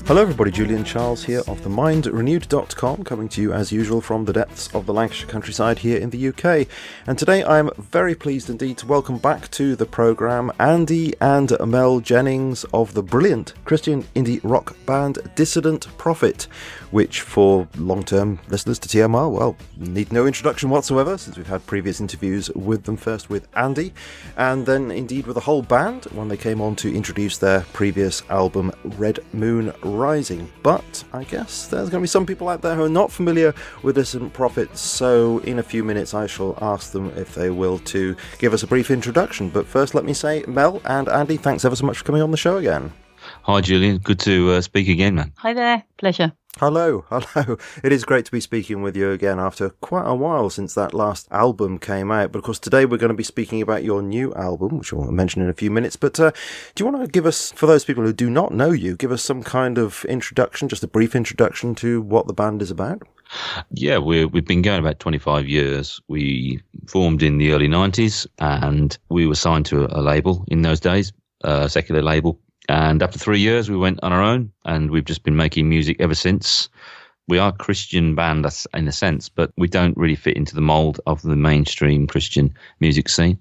Hello everybody, Julian Charles here of themindrenewed.com, coming to you as usual from the depths of the Lancashire countryside here in the UK. And today I am very pleased indeed to welcome back to the programme Andy and Mel Jennings of the brilliant Christian indie rock band Dissident Prophet, which for long-term listeners to TMR, well, need no introduction whatsoever since we've had previous interviews with them, first with Andy and then indeed with the whole band when they came on to introduce their previous album Red Moon Rising. But I guess there's going to be some people out there who are not familiar with Dissident Prophet, so in a few minutes I shall ask them if they will to give us a brief introduction. But first let me say, Mel and Andy, thanks ever so much for coming on the show again. Hi Julian, good to speak again, man. Hi there, pleasure. Hello. It is great to be speaking with you again after quite a while since that last album came out. But of course, today we're going to be speaking about your new album, which we'll mention in a few minutes. But do you want to give us, for those people who do not know you, give us some kind of introduction, just a brief introduction to what the band is about? Yeah, we've been going about 25 years. We formed in the early 90s and we were signed to a label in those days, a secular label. And after 3 years, we went on our own, and we've just been making music ever since. We are a Christian band in a sense, but we don't really fit into the mould of the mainstream Christian music scene.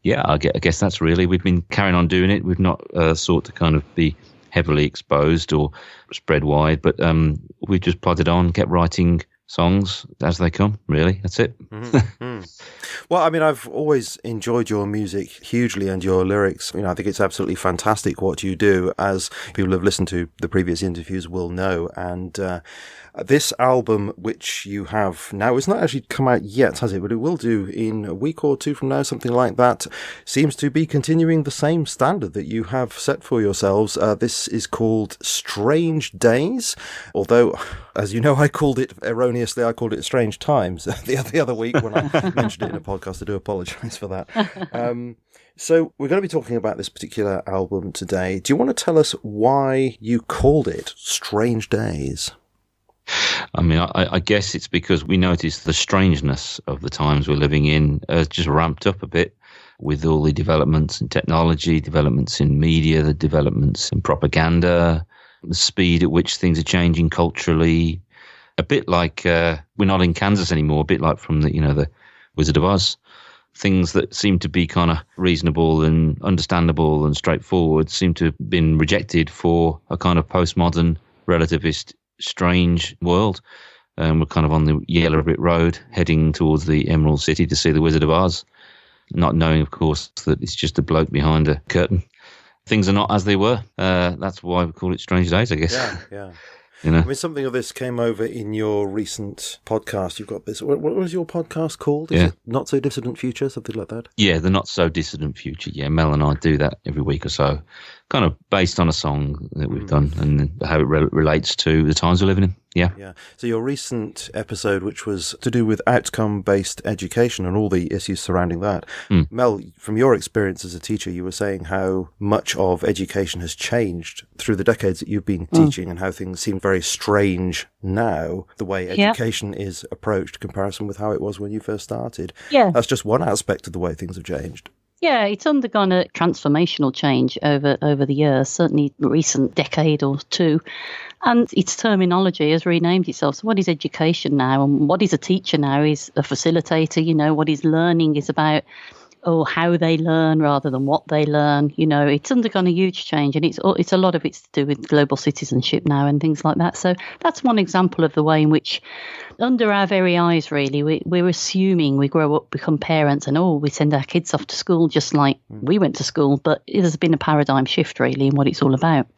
Yeah, I guess that's really, we've been carrying on doing it. We've not sought to kind of be heavily exposed or spread wide, but we've just plodded on, kept writing songs as they come, really. That's it. Mm-hmm. Well, I mean, I've always enjoyed your music hugely and your lyrics. You know, I think it's absolutely fantastic what you do, as people who have listened to the previous interviews will know. And this album, which you have now, it's not actually come out yet, has it? But it will do in a week or two from now, something like that. Seems to be continuing the same standard that you have set for yourselves. This is called Strange Days, although, as you know, I called it erroneously, I called it Strange Times the other week when I mentioned it in a podcast. I do apologise for that. So we're going to be talking about this particular album today. Do you want to tell us why you called it Strange Days? I mean, I guess it's because we noticed the strangeness of the times we're living in has just ramped up a bit with all the developments in technology, developments in media, the developments in propaganda, the speed at which things are changing culturally. A bit like we're not in Kansas anymore, a bit like from the Wizard of Oz. Things that seem to be kind of reasonable and understandable and straightforward seem to have been rejected for a kind of postmodern, relativist, strange world. We're kind of on the Yellow Brick Road heading towards the Emerald City to see the Wizard of Oz, not knowing, of course, that it's just a bloke behind a curtain. Things are not as they were. That's why we call it Strange Days, I guess. Yeah. You know? I mean, something of this came over in your recent podcast. You've got this. What was your podcast called? Is it Not So Dissident Future, something like that? Yeah, the Not So Dissident Future. Yeah, Mel and I do that every week or so, kind of based on a song that we've done and how it relates to the times we're living in. Yeah. So your recent episode, which was to do with outcome-based education and all the issues surrounding that. Mel, from your experience as a teacher, you were saying how much of education has changed through the decades that you've been teaching and how things seem very strange now, the way education is approached in comparison with how it was when you first started. Yeah. That's just one aspect of the way things have changed. Yeah, it's undergone a transformational change over the years, certainly recent decade or two. And its terminology has renamed itself. So what is education now? And what is a teacher now is a facilitator. What is learning is about how they learn rather than what they learn. It's undergone a huge change, and it's a lot of it's to do with global citizenship now and things like that. So that's one example of the way in which, under our very eyes, really, we're assuming we grow up, become parents, and we send our kids off to school just like we went to school. But it has been a paradigm shift, really, in what it's all about.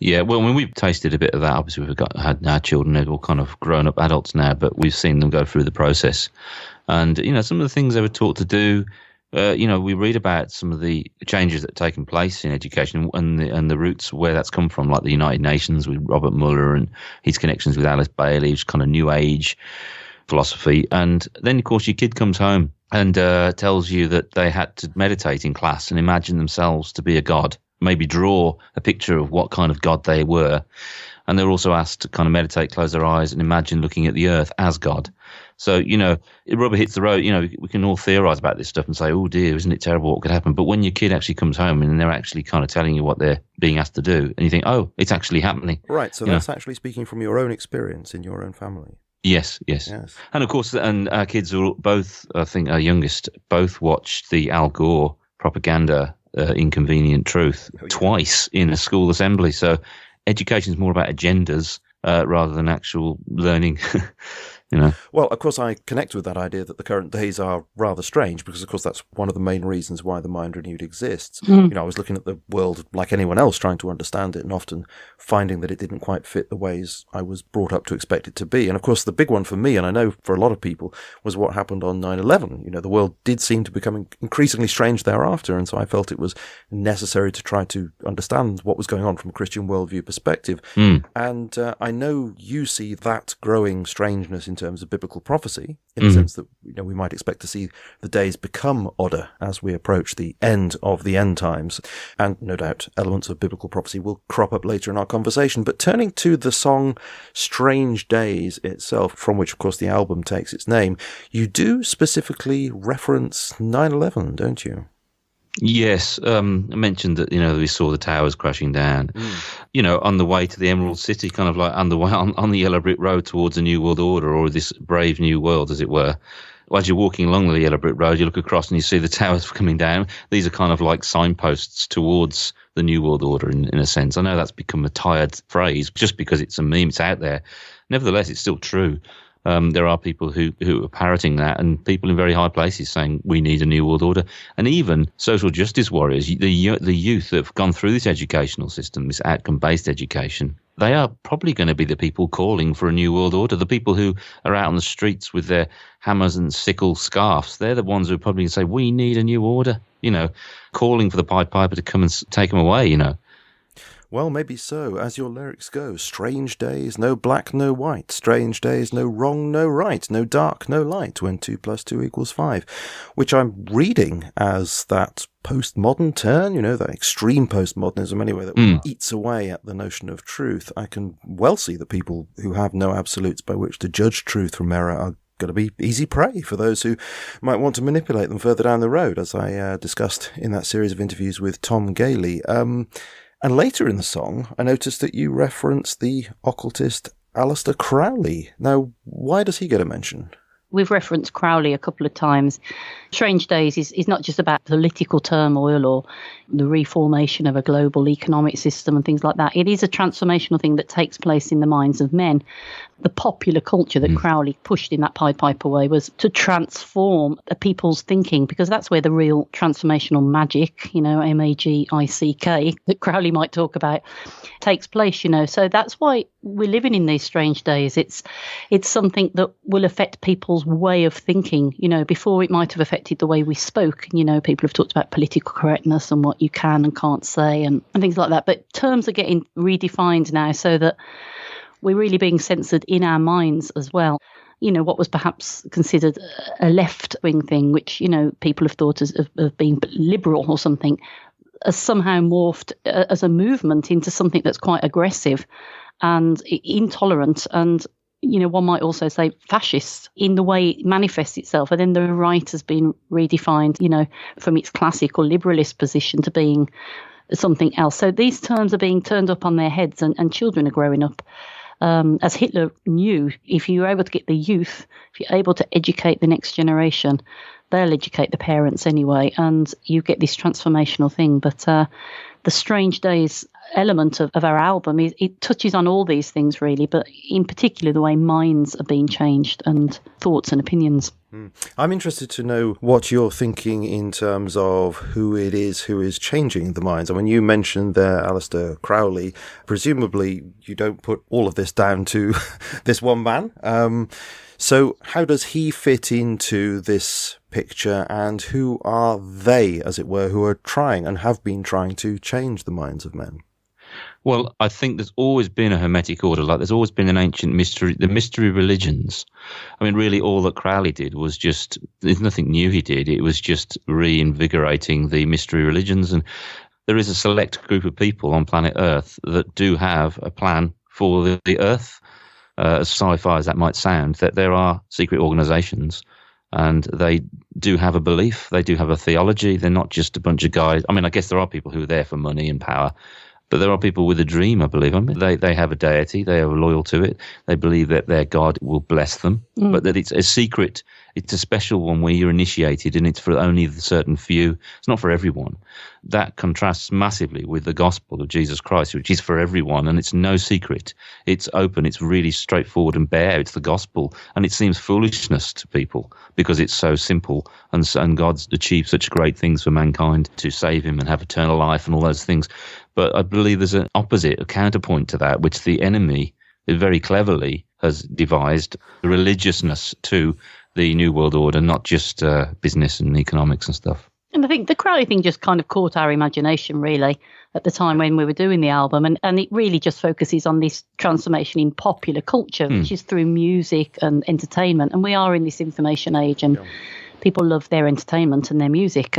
Yeah, well, when we've tasted a bit of that, obviously we've had our children, they're all kind of grown-up adults now, but we've seen them go through the process. And, some of the things they were taught to do, we read about some of the changes that have taken place in education and the roots where that's come from, like the United Nations with Robert Mueller and his connections with Alice Bailey, which kind of New Age philosophy. And then, of course, your kid comes home and tells you that they had to meditate in class and imagine themselves to be a god, maybe draw a picture of what kind of god they were. And they're also asked to kind of meditate, close their eyes and imagine looking at the earth as God. So, rubber hits the road. We can all theorize about this stuff and say, oh dear, isn't it terrible what could happen? But when your kid actually comes home and they're actually kind of telling you what they're being asked to do, and you think, oh, it's actually happening. Right. So that's actually speaking from your own experience in your own family. Yes. And of course, and our kids are both, I think our youngest, both watched the Al Gore propaganda, Inconvenient Truth, twice in a school assembly. So education is more about agendas rather than actual learning. Well, of course, I connect with that idea that the current days are rather strange because, of course, that's one of the main reasons why the Mind Renewed exists. I was looking at the world like anyone else, trying to understand it and often finding that it didn't quite fit the ways I was brought up to expect it to be. And, of course, the big one for me, and I know for a lot of people, was what happened on 9/11. The world did seem to become increasingly strange thereafter, and so I felt it was necessary to try to understand what was going on from a Christian worldview perspective. And I know you see that growing strangeness in terms of biblical prophecy, in the sense that we might expect to see the days become odder as we approach the end of the end times, and no doubt elements of biblical prophecy will crop up later in our conversation. But turning to the song Strange Days itself, from which of course the album takes its name, you do specifically reference 9/11, don't you? Yes, I mentioned that we saw the towers crashing down, on the way to the Emerald City, kind of like on the way on the yellow brick road towards a new world order, or this brave new world, as it were. As you're walking along the yellow brick road, you look across and you see the towers coming down. These are kind of like signposts towards the new world order, in a sense. I know that's become a tired phrase just because it's a meme, it's out there. Nevertheless, it's still true. There are people who are parroting that, and people in very high places saying we need a new world order. And even social justice warriors, the youth that have gone through this educational system, this outcome-based education, they are probably going to be the people calling for a new world order. The people who are out on the streets with their hammers and sickle scarves, they're the ones who are probably going to say, we need a new order, calling for the Pied Piper to come and take them away, Well, maybe so, as your lyrics go. Strange days, no black, no white. Strange days, no wrong, no right. No dark, no light. When 2 + 2 = 5. Which I'm reading as that postmodern turn, that extreme postmodernism anyway, that eats away at the notion of truth. I can well see that people who have no absolutes by which to judge truth from error are going to be easy prey for those who might want to manipulate them further down the road, as I discussed in that series of interviews with Tom Gailey. And later in the song, I noticed that you reference the occultist Aleister Crowley. Now, why does he get a mention? We've referenced Crowley a couple of times. Strange Days is not just about political turmoil or the reformation of a global economic system and things like that. It is a transformational thing that takes place in the minds of men. The popular culture that Crowley pushed in that Pied Piper way was to transform a people's thinking, because that's where the real transformational magic, MAGICK, that Crowley might talk about, takes place, So that's why we're living in these strange days. It's something that will affect people's way of thinking. Before it might have affected the way we spoke. People have talked about political correctness and what you can and can't say and things like that. But terms are getting redefined now so that we're really being censored in our minds as well. What was perhaps considered a left-wing thing, which, people have thought of being liberal or something, has somehow morphed as a movement into something that's quite aggressive and intolerant and, one might also say fascist in the way it manifests itself. And then the right has been redefined, from its classic or liberalist position to being something else. So these terms are being turned up on their heads and children are growing up. As Hitler knew, if you're able to get the youth, if you're able to educate the next generation, they'll educate the parents anyway, and you get this transformational thing. But the Strange Days element of our album, it touches on all these things really, but in particular the way minds are being changed and thoughts and opinions. I'm interested to know what you're thinking in terms of who it is who is changing the minds. I mean, you mentioned there Aleister Crowley. Presumably you don't put all of this down to this one man. So how does he fit into this picture, and who are they, as it were, who are trying and have been trying to change the minds of men? Well, I think there's always been a Hermetic order. Like there's always been an ancient mystery, the mystery religions. I mean, really all that Crowley did was just, there's nothing new he did. It was just reinvigorating the mystery religions. And there is a select group of people on planet Earth that do have a plan for the Earth. as sci-fi as that might sound, that there are secret organizations and they do have a belief, they do have a theology. They're not just a bunch of guys. I mean, I guess there are people who are there for money and power, but there are people with a dream, I believe. I mean, they have a deity, they are loyal to it, they believe that their God will bless them, but that it's a secret, it's a special one where you're initiated and it's for only the certain few. It's not for everyone. That contrasts massively with the gospel of Jesus Christ, which is for everyone, and it's no secret. It's open, it's really straightforward and bare. It's the gospel, and it seems foolishness to people because it's so simple, and God's achieved such great things for mankind to save him and have eternal life and all those things. But I believe there's an opposite, a counterpoint to that, which the enemy very cleverly has devised, religiousness to the New World Order, not just business and economics and stuff. And I think the Crowley thing just kind of caught our imagination, really, at the time when we were doing the album. And it really just focuses on this transformation in popular culture, which is through music and entertainment. And we are in this information age, and people love their entertainment and their music.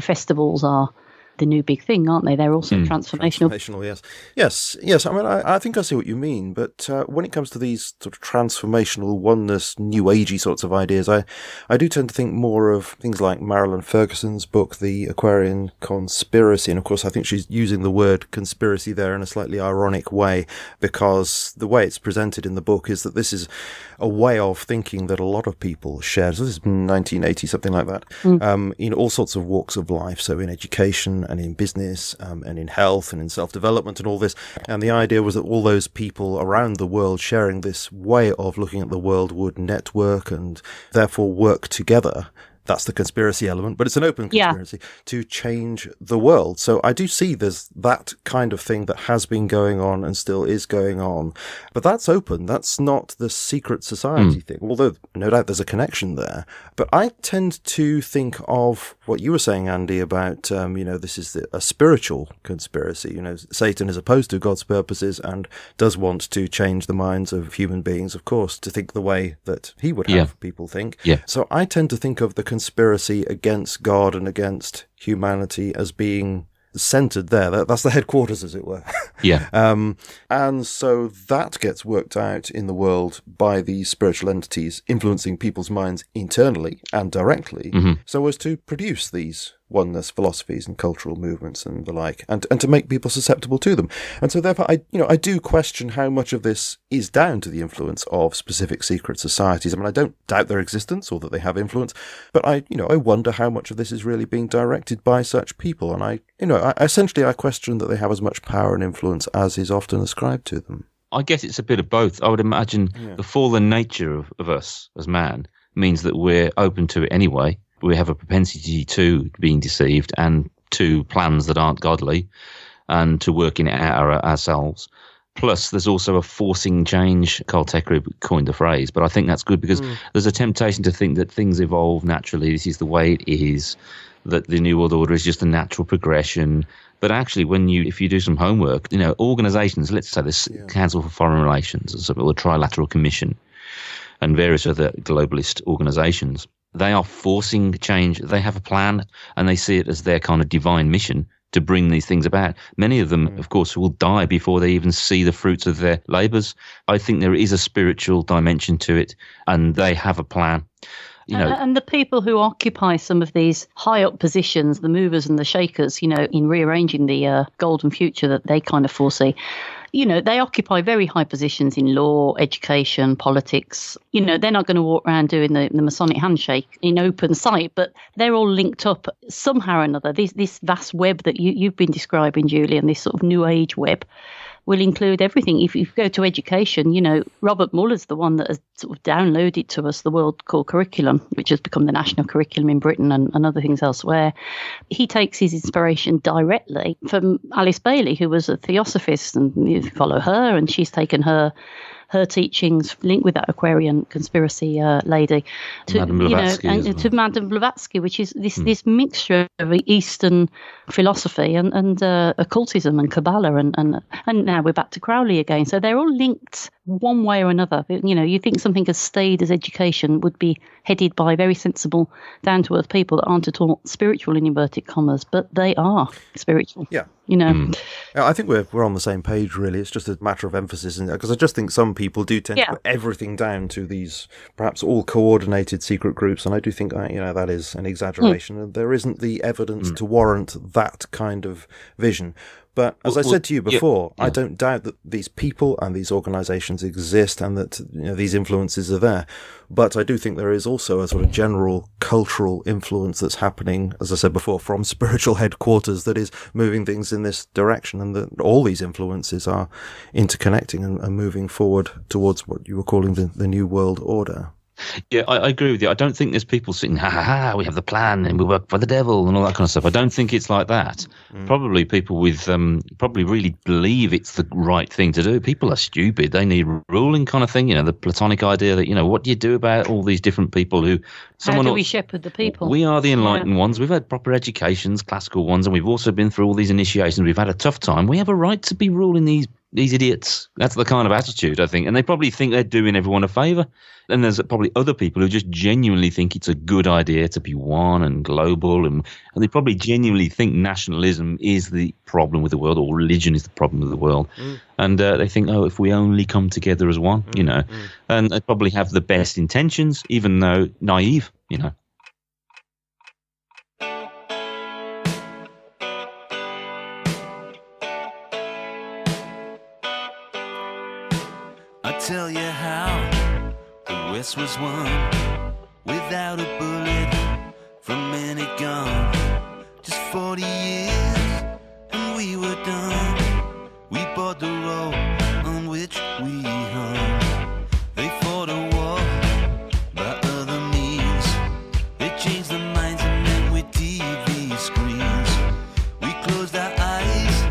Festivals are the new big thing, aren't they? They're also transformational. Transformational, yes. I mean, I think I see what you mean, but when it comes to these sort of transformational oneness, new agey sorts of ideas, I do tend to think more of things like Marilyn Ferguson's book, The Aquarian Conspiracy, and of course I think she's using the word conspiracy there in a slightly ironic way, because the way it's presented in the book is that this is a way of thinking that a lot of people share. So this is 1980, something like that, in all sorts of walks of life, so in education and in business and in health and in self-development and all this. And the idea was that all those people around the world sharing this way of looking at the world would network and therefore work together. That's the conspiracy element, but it's an open conspiracy to change the world. So I do see there's that kind of thing that has been going on and still is going on. But that's open. That's not the secret society thing, although no doubt there's a connection there. But I tend to think of what you were saying, Andy, about, this is a spiritual conspiracy. Satan is opposed to God's purposes and does want to change the minds of human beings, of course, to think the way that he would have people think. Yeah. So I tend to think of the conspiracy against God and against humanity as being centered there. That's the headquarters, as it were. And so that gets worked out in the world by these spiritual entities influencing people's minds internally and directly, so as to produce these oneness philosophies and cultural movements and the like, and to make people susceptible to them. And so therefore I do question how much of this is down to the influence of specific secret societies. I mean, I don't doubt their existence or that they have influence, but I wonder how much of this is really being directed by such people. And I essentially question that they have as much power and influence as is often ascribed to them. I guess it's a bit of both. I would imagine the fallen nature of us as man means that we're open to it anyway. We have a propensity to being deceived and to plans that aren't godly and to working it out ourselves. Plus, there's also a forcing change. Carl Tecker coined the phrase, but I think that's good because there's a temptation to think that things evolve naturally. This is the way it is, that the New World Order is just a natural progression. But actually, if you do some homework, organizations, let's say this Council for Foreign Relations or the Trilateral Commission and various other globalist organizations, they are forcing change. They have a plan and they see it as their kind of divine mission to bring these things about. Many of them, of course, will die before they even see the fruits of their labors. I think there is a spiritual dimension to it and they have a plan. And the people who occupy some of these high up positions, the movers and the shakers, in rearranging the golden future that they kind of foresee, they occupy very high positions in law, education, politics. They're not going to walk around doing the Masonic handshake in open sight, but they're all linked up somehow or another. This vast web that you've been describing, Julian, this sort of new age web, will include everything. If you go to education, Robert Muller's the one that has sort of downloaded to us the world called curriculum, which has become the national curriculum in Britain and other things elsewhere. He takes his inspiration directly from Alice Bailey, who was a theosophist, and you follow her, and she's taken her teachings linked with that Aquarian conspiracy lady to Madame Blavatsky, to Madame Blavatsky, which is this mixture of Eastern philosophy and occultism and Kabbalah and now we're back to Crowley again. So they're all linked one way or another. You think something as staid as education would be headed by very sensible, down-to-earth people that aren't at all spiritual in inverted commas, but they are spiritual. Yeah. Yeah, I think we're on the same page, really. It's just a matter of emphasis, because I just think some people do tend to put everything down to these perhaps all coordinated secret groups, and I do think that is an exaggeration, and there isn't the evidence to warrant that kind of vision. But as I said to you before, I don't doubt that these people and these organisations exist and that these influences are there. But I do think there is also a sort of general cultural influence that's happening, as I said before, from spiritual headquarters that is moving things in this direction, and that all these influences are interconnecting and moving forward towards what you were calling the New World Order. Yeah, I agree with you. I don't think there's people sitting, we have the plan and we work for the devil and all that kind of stuff. I don't think it's like that. Probably people with probably really believe it's the right thing to do. People are stupid. They need ruling kind of thing. The Platonic idea that, what do you do about all these different people who... How do we shepherd the people? We are the enlightened ones. We've had proper educations, classical ones, and we've also been through all these initiations. We've had a tough time. We have a right to be ruling these idiots. That's the kind of attitude, I think. And they probably think they're doing everyone a favour. And there's probably other people who just genuinely think it's a good idea to be one and global. And they probably genuinely think nationalism is the problem with the world, or religion is the problem with the world. And they think, if we only come together as one, And they probably have the best intentions, even though naive, I'll tell you how the West was won without a bullet from any gun. Just 40 years and we were done. We bought the road on which we hung. They fought a war by other means. They changed their minds and then with TV screens. We closed our eyes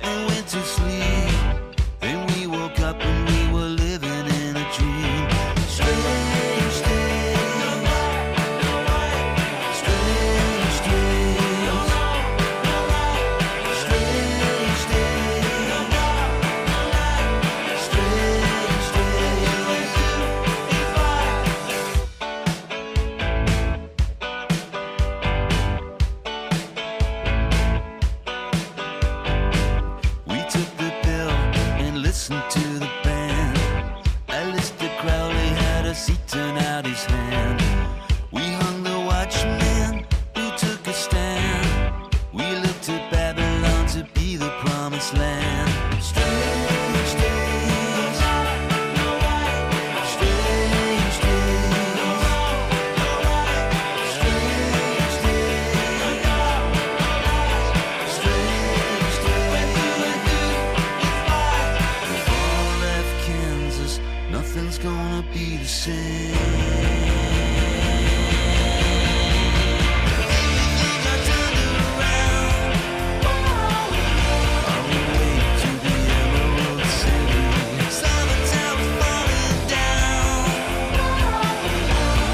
and went to sleep. Then we woke up and we were living in a dream. Strange days, strange days, strange days, strange days. We took the pill and listened to the band. Alistair Crowley had a seat turn out his hand. We hung the watchman who took a stand. We looked to Babylon to be the promised land. Strange days, strange days, strange days, strange days. We've all left Kansas, nothing's gonna be the same. I turned around on the way to the Emerald City. Saw the towers falling down.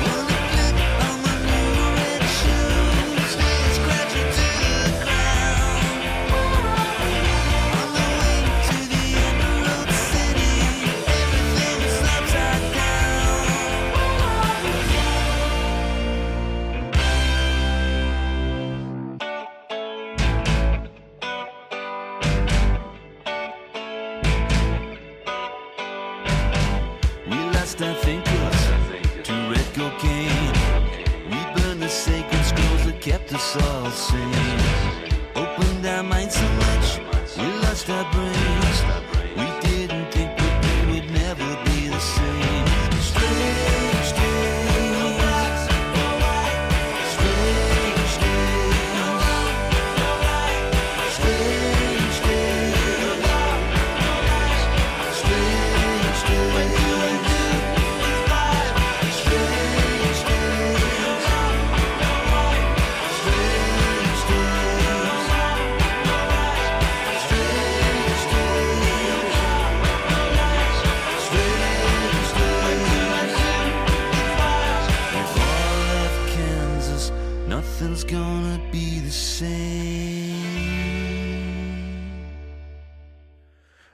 Wanna click on my new red shoes and scratch it to the ground. On the way to the Emerald City, everything is upside down. We lost our thinkers to red cocaine. We burned the sacred scrolls that kept us all sane. Opened our minds so much, we lost our brains. We didn't think that we would never be the same. Strange days, strange days, strange days, strange We've all left Kansas, nothing's gonna be the same.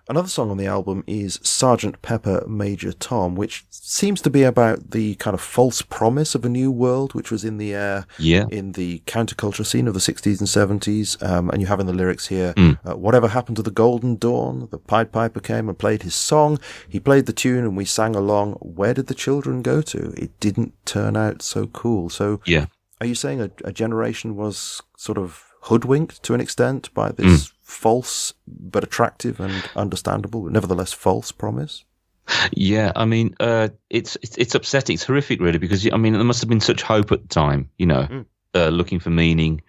Another song on the album is Sergeant Pepper Major Tom, which seems to be about the kind of false promise of a new world, which was in the air in the counterculture scene of the 60s and 70s. And you have in the lyrics here, whatever happened to the Golden Dawn? The Pied Piper came and played his song. He played the tune and we sang along. Where did the children go to? It didn't turn out so cool. So are you saying a generation was sort of hoodwinked to an extent by this false but attractive and understandable, but nevertheless false promise? Yeah, I mean, it's upsetting. It's horrific, really, because I mean, there must have been such hope at the time, looking for meaning.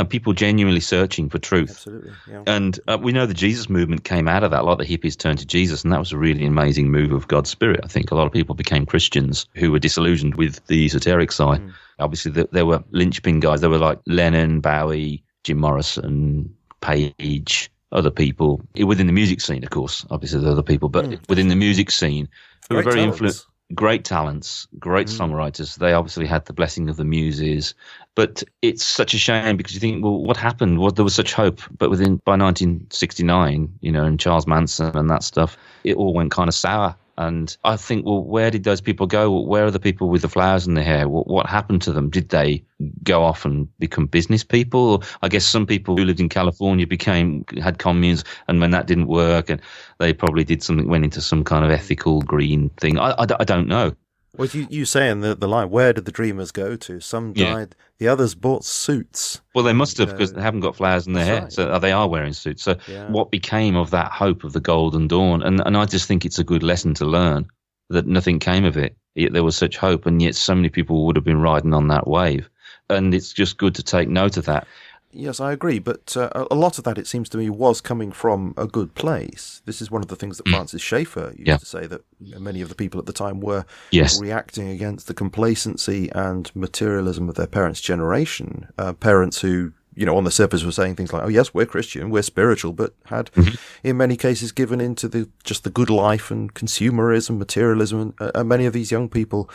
People genuinely searching for truth. Absolutely, yeah. And we know the Jesus movement came out of that. A lot of the hippies turned to Jesus, and that was a really amazing move of God's Spirit. I think a lot of people became Christians who were disillusioned with the esoteric side. Obviously, there were linchpin guys. There were like Lennon, Bowie, Jim Morrison, Page, other people. Within the music scene, of course, obviously there are other people, but within the music scene, who were very influential. Great talents, great songwriters. They obviously had the blessing of the muses. But it's such a shame because you think, well, what happened? There was such hope. But by 1969, and Charles Manson and that stuff, it all went kind of sour. And I think, well, where did those people go? Where are the people with the flowers in their hair? What happened to them? Did they go off and become business people? I guess some people who lived in California had communes, and when that didn't work, and they probably went into some kind of ethical green thing. I don't know. Well, you say in the line, where did the dreamers go to? Some died, the others bought suits. Well, they must have, because they haven't got flowers in their hair, right. So they are wearing suits. So what became of that hope of the Golden Dawn? And I just think it's a good lesson to learn that nothing came of it. Yet there was such hope, and yet so many people would have been riding on that wave. And it's just good to take note of that. Yes, I agree, but a lot of that, it seems to me, was coming from a good place. This is one of the things that Francis Schaeffer used to say, that many of the people at the time were reacting against the complacency and materialism of their parents' generation. Parents who, on the surface were saying things like, oh yes, we're Christian, we're spiritual, but had in many cases given into just the good life and consumerism, materialism, and many of these young people,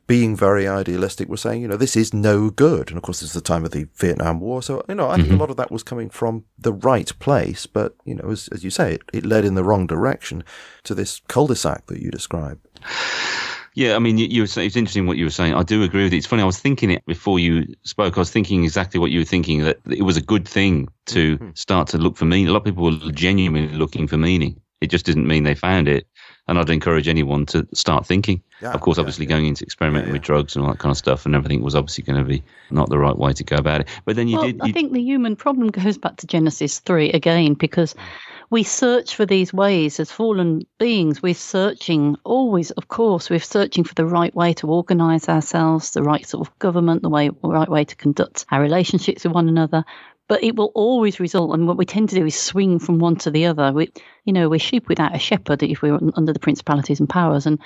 being very idealistic, were saying, this is no good. And of course, it's the time of the Vietnam War. So, I think a lot of that was coming from the right place. But, as you say, it led in the wrong direction to this cul-de-sac that you describe. Yeah, I mean, it's interesting what you were saying. I do agree with you. It's funny, I was thinking it before you spoke. I was thinking exactly what you were thinking, that it was a good thing to start to look for meaning. A lot of people were genuinely looking for meaning. It just didn't mean they found it. And I'd encourage anyone to start thinking. Of course, obviously going into experimenting with drugs and all that kind of stuff, and everything was obviously going to be not the right way to go about it. But then I think the human problem goes back to Genesis 3 again, because we search for these ways as fallen beings. We're searching always, of course, we're searching for the right way to organise ourselves, the right sort of government, the right way to conduct our relationships with one another. But it will always result, and what we tend to do is swing from one to the other. We're sheep without a shepherd if we're under the principalities and powers. And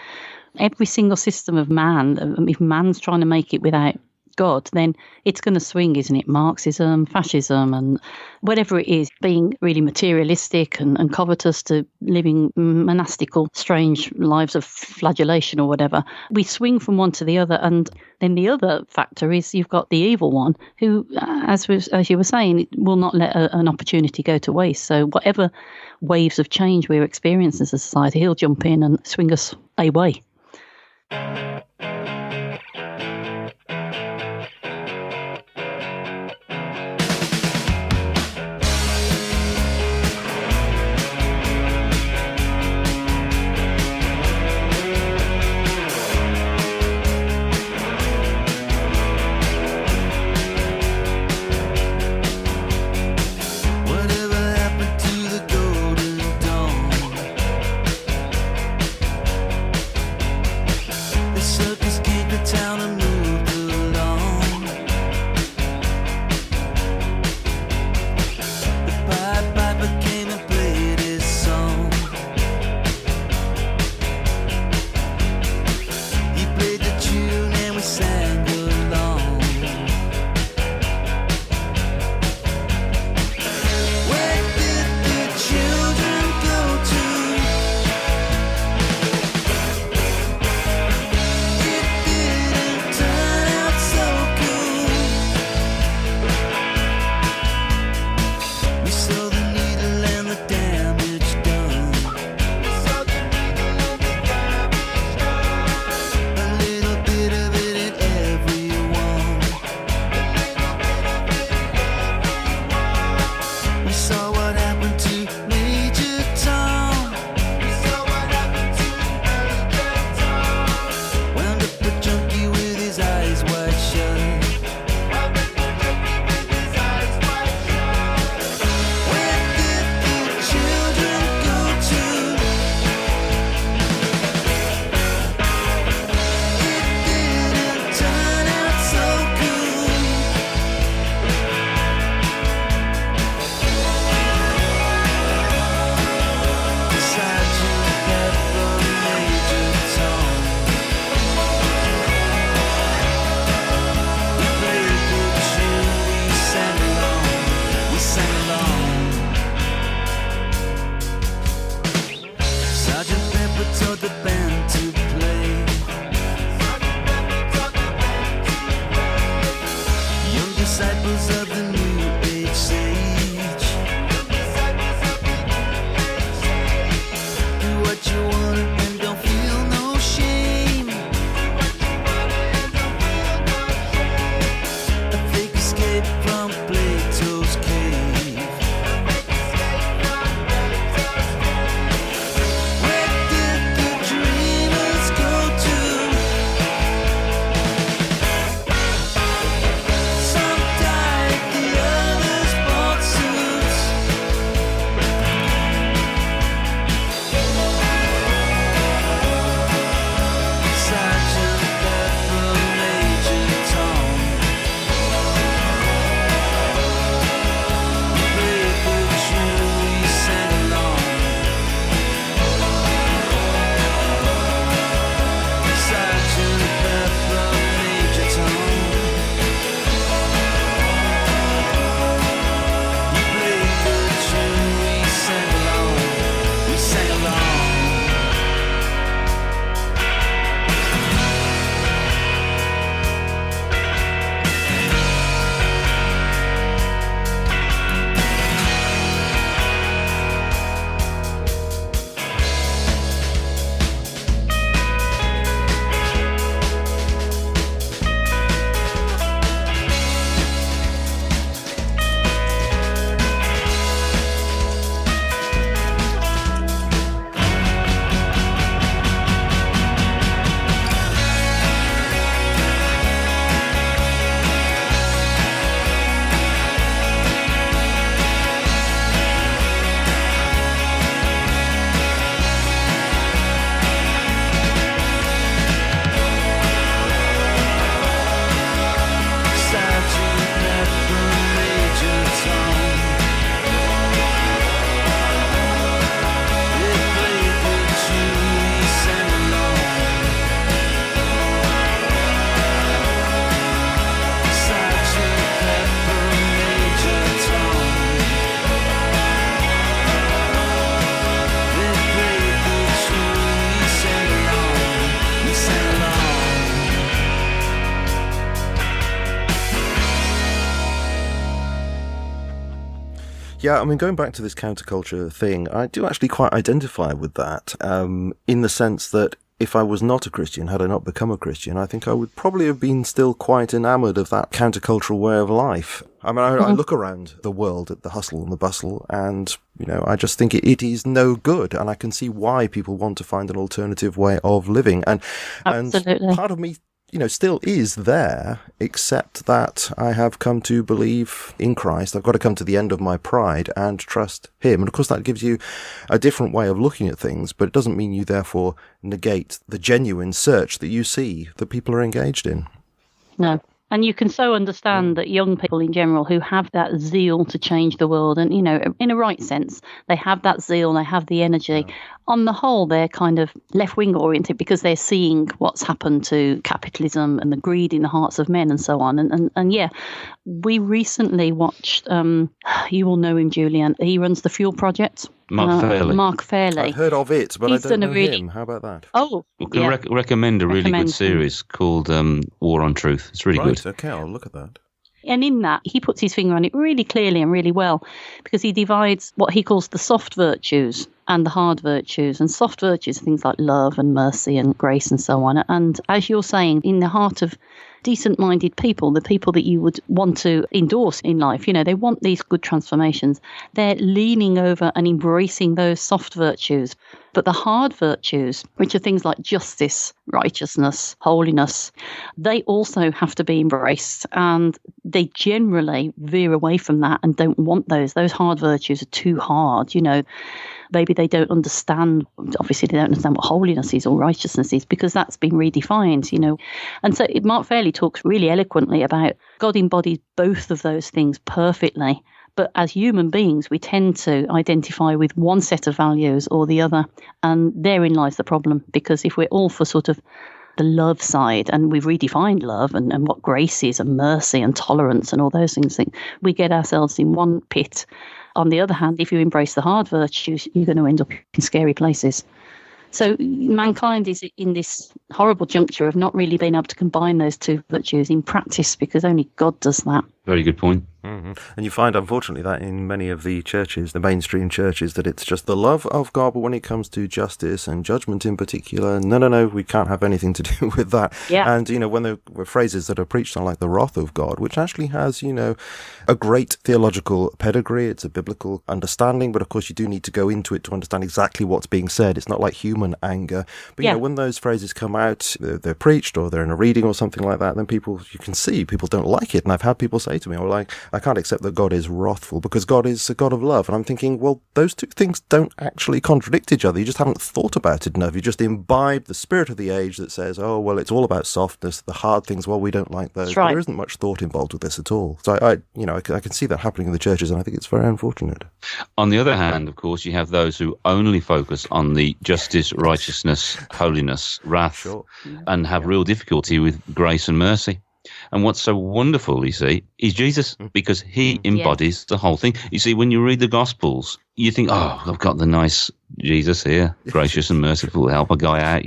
every single system of man, if man's trying to make it without God, then it's going to swing, isn't it? Marxism, fascism, and whatever it is, being really materialistic and covetous to living monastical, strange lives of flagellation or whatever. We swing from one to the other. And then the other factor is you've got the evil one who, as you were saying, will not let an opportunity go to waste. So whatever waves of change we're experiencing as a society, he'll jump in and swing us away. It's of the new age sage. Do what you want and don't feel no shame. A fake escape from Plato's cave. Where did the dreamers go to? Some died, the others bought suits. Sergeant Pepper, Major Tom. We played the tune, we sang along. Sergeant Pepper, Major Tom. We played the tune, we sang along. We sang along. Sergeant Pepper, Major Tom. They played the tune, we sang along. Sergeant Pepper, Major Tom. They played the tune, we sang along. We sang along. Yeah, I mean, going back to this counterculture thing, I do actually quite identify with that, in the sense that if I was not a Christian, had I not become a Christian, I think I would probably have been still quite enamoured of that countercultural way of life. I mean, I look around the world at the hustle and the bustle, and, you know, I just think it is no good, and I can see why people want to find an alternative way of living. And Absolutely. part of me, you know, still is there, except that I have come to believe in Christ. I've got to come to the end of my pride and trust him. And of course that gives you a different way of looking at things, but it doesn't mean you therefore negate the genuine search that you see that people are engaged in. No. And you can so understand that young people in general who have that zeal to change the world, and, you know, in a right sense, they have that zeal, they have the energy. Yeah. On the whole, they're kind of left-wing oriented because they're seeing what's happened to capitalism and the greed in the hearts of men and so on. And yeah, we recently watched, you will know him, Julian. He runs the Fuel Project. Mark Fairley. Mark Fairley. I've heard of it, but He's I don't know really... him. How about that? Oh, we can recommend a really good series called War on Truth. It's really good. Okay, I'll look at that. And in that, he puts his finger on it really clearly and really well, because he divides what he calls the soft virtues and the hard virtues. And soft virtues are things like love and mercy and grace and so on. And as you're saying, in the heart of decent-minded people, the people that you would want to endorse in life, you know, they want these good transformations. They're leaning over and embracing those soft virtues. But the hard virtues, which are things like justice, righteousness, holiness, they also have to be embraced. And they generally veer away from that and don't want those. Those hard virtues are too hard, you know. Maybe they don't understand, obviously they don't understand what holiness is or righteousness is, because that's been redefined, you know. And so Mark Fairley talks really eloquently about God embodies both of those things perfectly. But as human beings, we tend to identify with one set of values or the other. And therein lies the problem, because if we're all for sort of the love side, and we've redefined love and what grace is and mercy and tolerance and all those things, we get ourselves in one pit. On the other hand, if you embrace the hard virtues, you're going to end up in scary places. So mankind is in this horrible juncture of not really being able to combine those two virtues in practice, because only God does that. Very good point. Mm-hmm. And you find, unfortunately, that in many of the churches, the mainstream churches, that it's just the love of God, but when it comes to justice and judgment in particular, no, we can't have anything to do with that. Yeah. And, when there were phrases that are preached on, like the wrath of God, which actually has, a great theological pedigree, it's a biblical understanding, but of course you do need to go into it to understand exactly what's being said. It's not like human anger. But, when those phrases come out, they're preached or they're in a reading or something like that, then you can see people don't like it. And I've had people say to me, I can't accept that God is wrathful because God is a God of love. And I'm thinking, well, those two things don't actually contradict each other. You just haven't thought about it enough. You just imbibe the spirit of the age that says, oh, well, it's all about softness. The hard things, well, we don't like those. That's right. But there isn't much thought involved with this at all. So I can see that happening in the churches, and I think it's very unfortunate. On the other hand, of course, you have those who only focus on the justice, righteousness, holiness, wrath, and have real difficulty with grace and mercy. And what's so wonderful, you see, is Jesus, because he embodies the whole thing. You see, when you read the Gospels, you think, oh, I've got the nice Jesus here, gracious and merciful, help a guy out,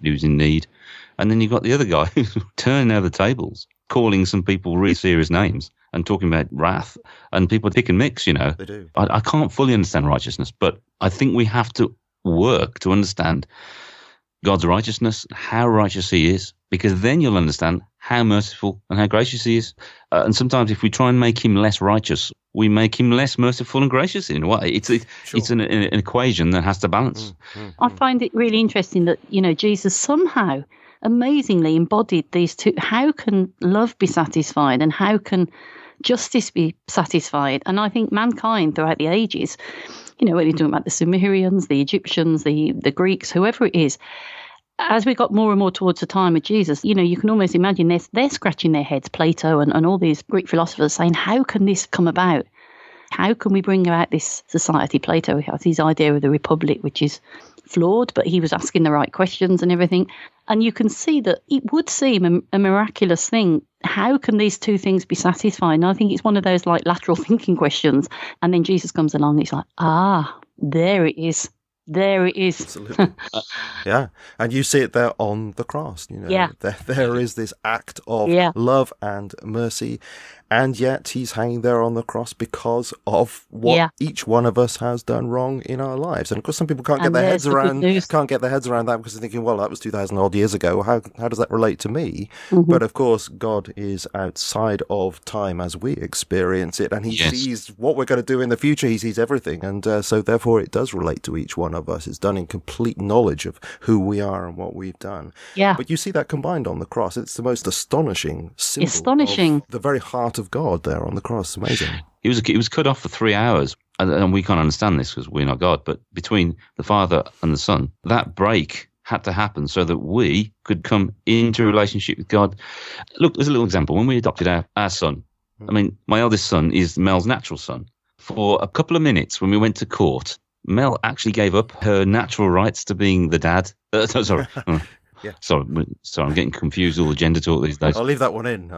who's in need. And then you've got the other guy who's turning over the tables, calling some people really serious names and talking about wrath. And people pick and mix, They do. I can't fully understand righteousness, but I think we have to work to understand God's righteousness, how righteous he is, because then you'll understand how merciful and how gracious he is. And sometimes if we try and make him less righteous, we make him less merciful and gracious in a way. It's an equation that has to balance. I find it really interesting that, Jesus somehow amazingly embodied these two. How can love be satisfied and how can justice be satisfied? And I think mankind throughout the ages, when you're talking about the Sumerians, the Egyptians, the Greeks, whoever it is, as we got more and more towards the time of Jesus, you can almost imagine they're scratching their heads, Plato and all these Greek philosophers saying, how can this come about? How can we bring about this society? Plato has his idea of the republic, which is flawed, but he was asking the right questions and everything. And you can see that it would seem a miraculous thing. How can these two things be satisfied? And I think it's one of those like lateral thinking questions. And then Jesus comes along and it's like, there it is. There it is. Absolutely. Yeah. And you see it there on the cross. There is this act of love and mercy. And yet he's hanging there on the cross because of what each one of us has done wrong in our lives. And of course, some people can't get their heads around that because they're thinking, well, that was 2,000 odd years ago. How does that relate to me? Mm-hmm. But of course, God is outside of time as we experience it. And he sees what we're going to do in the future. He sees everything. And so therefore, it does relate to each one of us. It's done in complete knowledge of who we are and what we've done. Yeah. But you see that combined on the cross. It's the most astonishing symbol of the very heart of God there on the cross. Amazing. He was cut off for 3 hours, and we can't understand this because we're not God, but between the Father and the Son, that break had to happen so that we could come into a relationship with God. Look, there's a little example. When we adopted our son, I mean, my eldest son is Mel's natural son. For a couple of minutes when we went to court, Mel actually gave up her natural rights to being the dad. Sorry. Yeah. Sorry, I'm getting confused, all the gender talk these days. I'll leave that one in.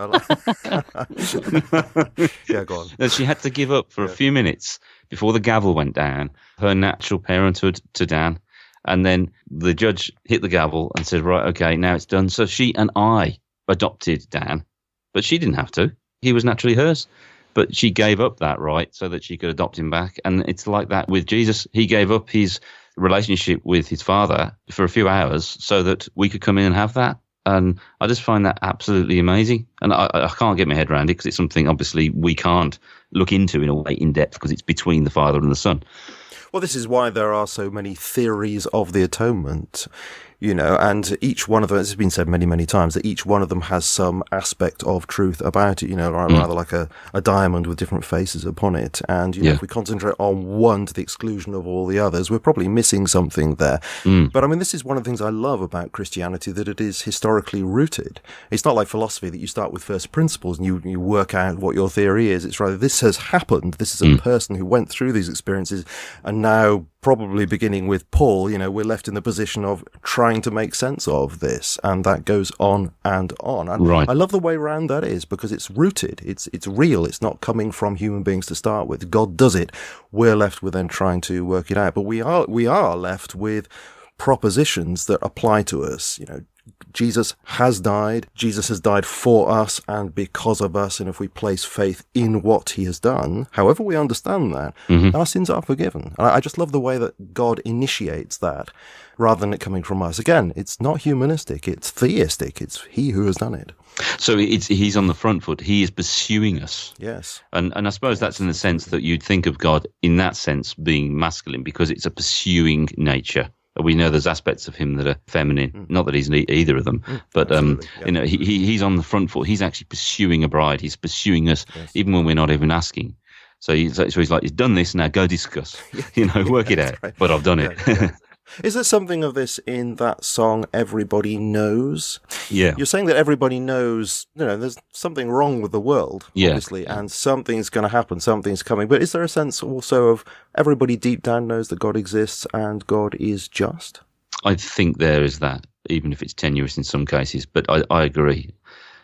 Yeah, go on. And she had to give up for a few minutes before the gavel went down, her natural parenthood to Dan. And then the judge hit the gavel and said, right, okay, now it's done. So she and I adopted Dan, but she didn't have to. He was naturally hers. But she gave up that right so that she could adopt him back. And it's like that with Jesus. He gave up his relationship with his father for a few hours so that we could come in and have that. And I just find that absolutely amazing. And I can't get my head around it because it's something obviously we can't look into in a way in depth because it's between the Father and the Son. Well, this is why there are so many theories of the atonement, and each one of them, as has been said many, many times, that each one of them has some aspect of truth about it, rather like a diamond with different faces upon it. And, if we concentrate on one to the exclusion of all the others, we're probably missing something there. But I mean, this is one of the things I love about Christianity, that it is historically rooted. It's not like philosophy that you start with first principles and you work out what your theory is. It's rather, this has happened. This is a person who went through these experiences, and now, probably beginning with Paul, we're left in the position of trying to make sense of this, and that goes on and on. And right. I love the way around that is because it's rooted, it's real, it's not coming from human beings to start with. God does it. We're left with then trying to work it out, but we are left with propositions that apply to us. Jesus has died for us and because of us, and if we place faith in what he has done, however we understand that, our sins are forgiven. And I just love the way that God initiates that, rather than it coming from us. Again, it's not humanistic, it's theistic, it's he who has done it. So he's on the front foot, he is pursuing us. Yes. And I suppose that's in the sense that you'd think of God in that sense being masculine, because it's a pursuing nature. We know there's aspects of him that are feminine. Not that he's either of them, but he's on the front foot. He's actually pursuing a bride. He's pursuing us, even when we're not even asking. So he's like, he's done this, now go discuss. Work it out. Right. But I've done it. Yeah. Is there something of this in that song, Everybody Knows? Yeah. You're saying that everybody knows, there's something wrong with the world, obviously, and something's going to happen, something's coming. But is there a sense also of everybody deep down knows that God exists and God is just? I think there is that, even if it's tenuous in some cases. But I agree.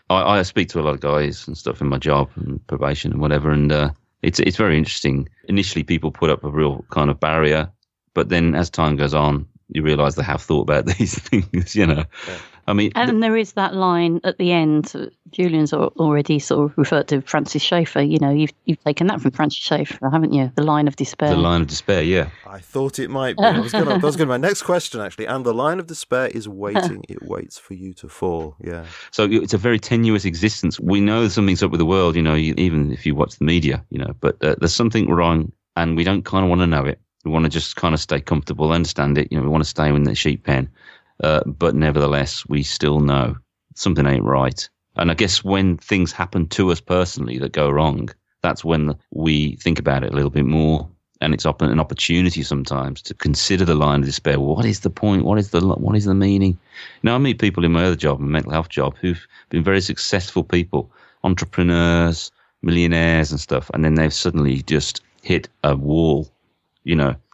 I speak to a lot of guys and stuff in my job and probation and whatever, and it's very interesting. Initially, people put up a real kind of barrier. But then as time goes on, you realise they have thought about these things, Yeah. I mean... And there is that line at the end. Julian's already sort of referred to Francis Schaeffer. You've taken that from Francis Schaeffer, haven't you? The line of despair. The line of despair, yeah. I thought it might be. That was going to be my next question, actually. And the line of despair is waiting. It waits for you to fall, yeah. So it's a very tenuous existence. We know something's up with the world, even if you watch the media, but there's something wrong and we don't kind of want to know it. We want to just kind of stay comfortable, understand it. We want to stay in the sheep pen. But nevertheless, we still know something ain't right. And I guess when things happen to us personally that go wrong, that's when we think about it a little bit more. And it's an opportunity sometimes to consider the line of despair. What is the point? What is the meaning? I meet people in my other job, my mental health job, who've been very successful people, entrepreneurs, millionaires and stuff. And then they've suddenly just hit a wall.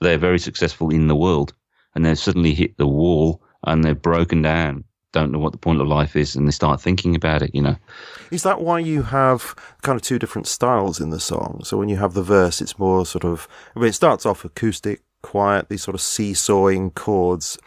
They're very successful in the world, and they've suddenly hit the wall and they're broken down, don't know what the point of life is, and they start thinking about it, Is that why you have kind of two different styles in the song? So when you have the verse, it's more sort of, it starts off acoustic, quiet, these sort of seesawing chords.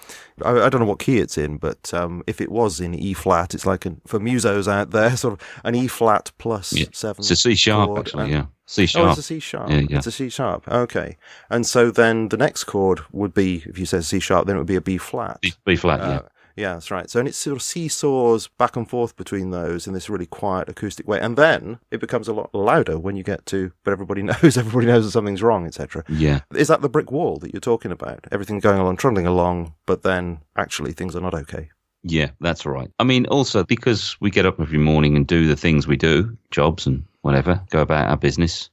I don't know what key it's in, but if it was in E flat, it's like for musos out there, sort of an E flat plus 7. It's a C sharp, actually, yeah. C sharp. Oh, it's a C sharp. Yeah. It's a C sharp. Okay. And so then the next chord would be, if you said C sharp, then it would be a B flat. B flat, yeah. Yeah, that's right. So and it sort of seesaws back and forth between those in this really quiet acoustic way. And then it becomes a lot louder when you get to, but everybody knows that something's wrong, etc. Yeah. Is that the brick wall that you're talking about? Everything going along, trundling along, but then actually things are not okay. Yeah, that's right. I mean, also because we get up every morning and do the things we do, jobs and whatever, go about our business,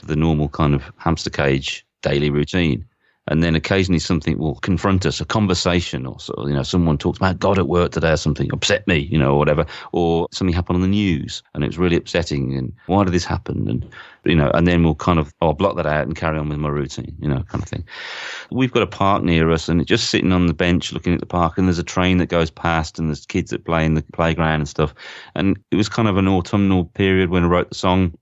the normal kind of hamster cage daily routine. And then occasionally something will confront us, a conversation or so, someone talks about God at work today or something, upset me, or whatever, or something happened on the news and it was really upsetting and why did this happen? And, and then we'll kind of, I'll block that out and carry on with my routine, kind of thing. We've got a park near us and it's just sitting on the bench looking at the park and there's a train that goes past and there's kids that play in the playground and stuff. And it was kind of an autumnal period when I wrote the song.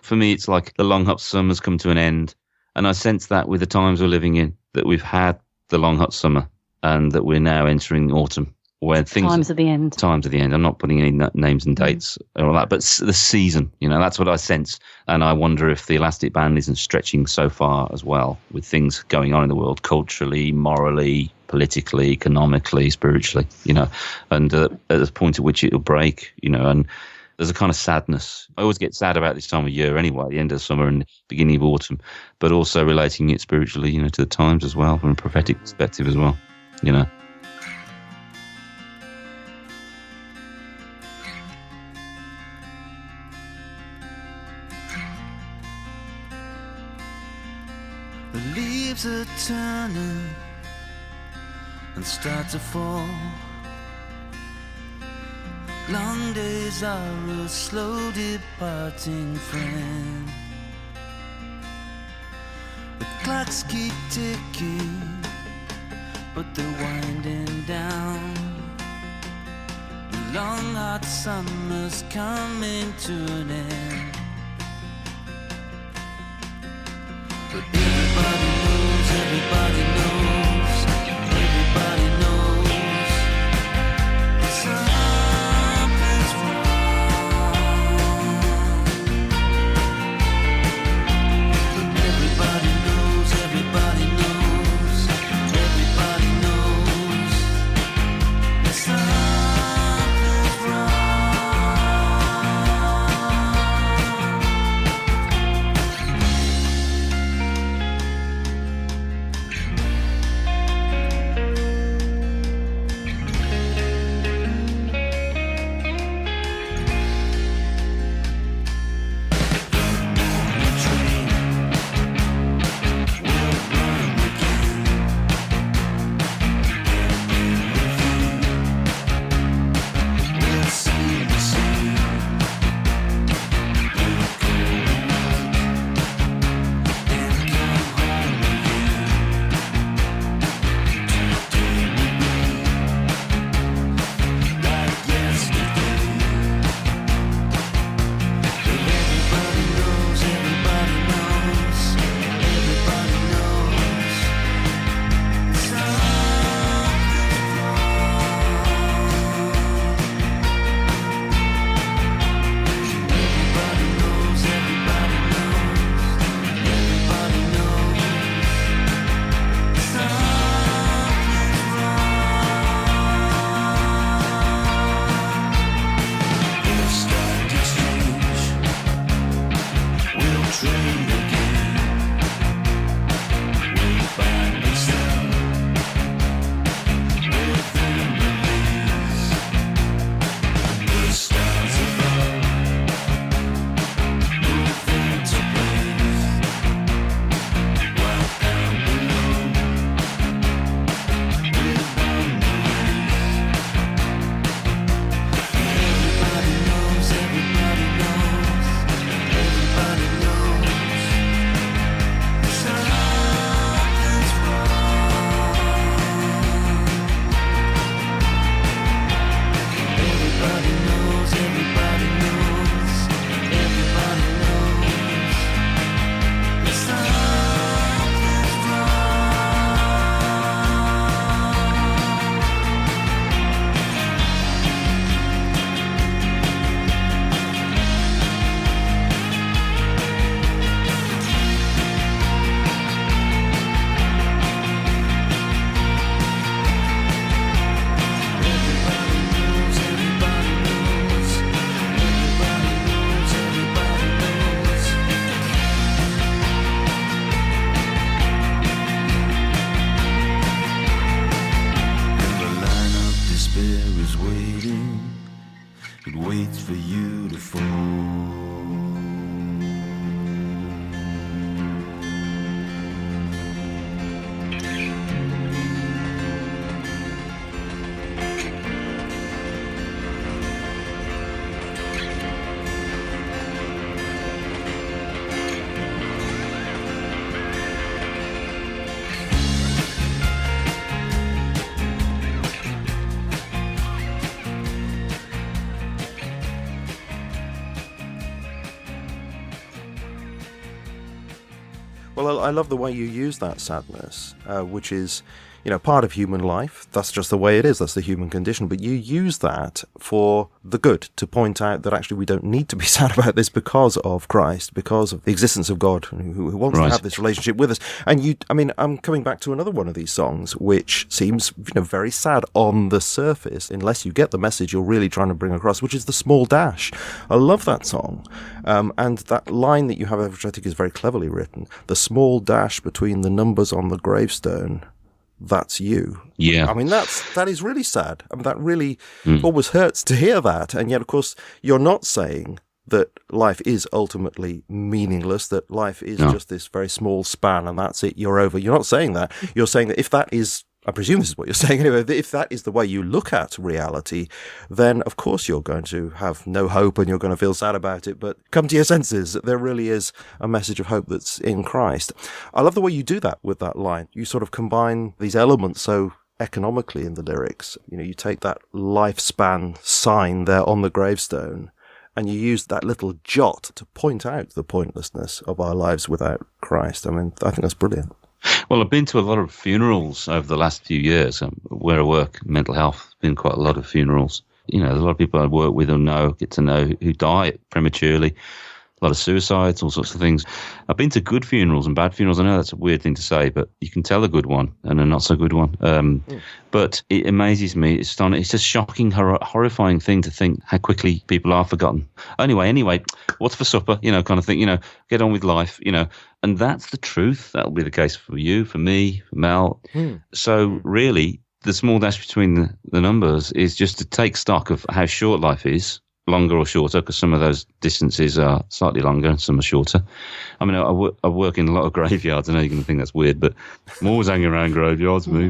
For me, it's like the long hot summer's come to an end. And I sense that with the times we're living in, that we've had the long hot summer and that we're now entering autumn, where things... Times at the end. Times at the end. I'm not putting any names and dates or all that, but the season, that's what I sense. And I wonder if the elastic band isn't stretching so far as well with things going on in the world, culturally, morally, politically, economically, spiritually, and at the point at which it'll break, and... There's a kind of sadness. I always get sad about this time of year anyway, the end of summer and beginning of autumn, but also relating it spiritually, to the times as well, from a prophetic perspective as well, The leaves are turning and start to fall. Long days are a slow departing friend. The clocks keep ticking, but they're winding down. The long hot summer's coming to an end. But everybody knows, everybody knows, everybody for you to fall. Well, I love the way you use that sadness, which is, part of human life. That's just the way it is. That's the human condition. But you use that for the good, to point out that actually we don't need to be sad about this because of Christ, because of the existence of God who wants to have this relationship with us. And I'm coming back to another one of these songs, which seems, very sad on the surface, unless you get the message you're really trying to bring across, which is The Small Dash. I love that song. And that line that you have, which I think is very cleverly written, the small dash between the numbers on the gravestone, that's you. Yeah. I mean, that is really sad. I mean, that really always hurts to hear that. And yet, of course, you're not saying that life is ultimately meaningless, that life is just this very small span and that's it, you're over. You're not saying that. You're saying that if that is, I presume this is what you're saying anyway, if that is the way you look at reality, then of course you're going to have no hope and you're going to feel sad about it. But come to your senses, there really is a message of hope that's in Christ. I love the way you do that with that line. You sort of combine these elements so economically in the lyrics. You take that lifespan sign there on the gravestone and you use that little jot to point out the pointlessness of our lives without Christ. I mean, I think that's brilliant. Well, I've been to a lot of funerals over the last few years. Where I work, mental health, been quite a lot of funerals. There's a lot of people I work with or get to know who die prematurely. A lot of suicides, all sorts of things. I've been to good funerals and bad funerals. I know that's a weird thing to say, but you can tell a good one and a not so good one. But it amazes me. It's a shocking, horrifying thing to think how quickly people are forgotten. Anyway, what's for supper? Kind of thing. Get on with life. And that's the truth. That'll be the case for you, for me, for Mel. So really, the small dash between the numbers is just to take stock of how short life is. Longer or shorter, because some of those distances are slightly longer and some are shorter. I mean, I work in a lot of graveyards. I know you're going to think that's weird, but I'm always hanging around graveyards, but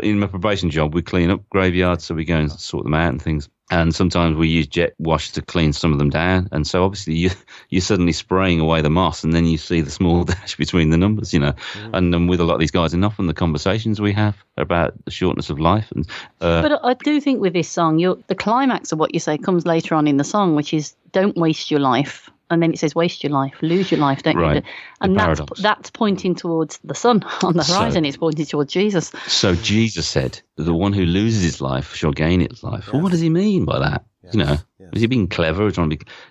in my probation job, we clean up graveyards, so we go and sort them out and things. And sometimes we use jet wash to clean some of them down. And so obviously you're suddenly spraying away the moss, and then you see the small dash between the numbers, And with a lot of these guys, and often the conversations we have about the shortness of life. And But I do think with this song, the climax of what you say comes later on in the song, which is don't waste your life. And then it says waste your life, lose your life, don't you? And that's pointing towards the sun on the horizon. It's pointing towards Jesus. So Jesus said, the one who loses his life shall gain its life. Yes. Well, what does he mean by that? Yes. Is he being clever?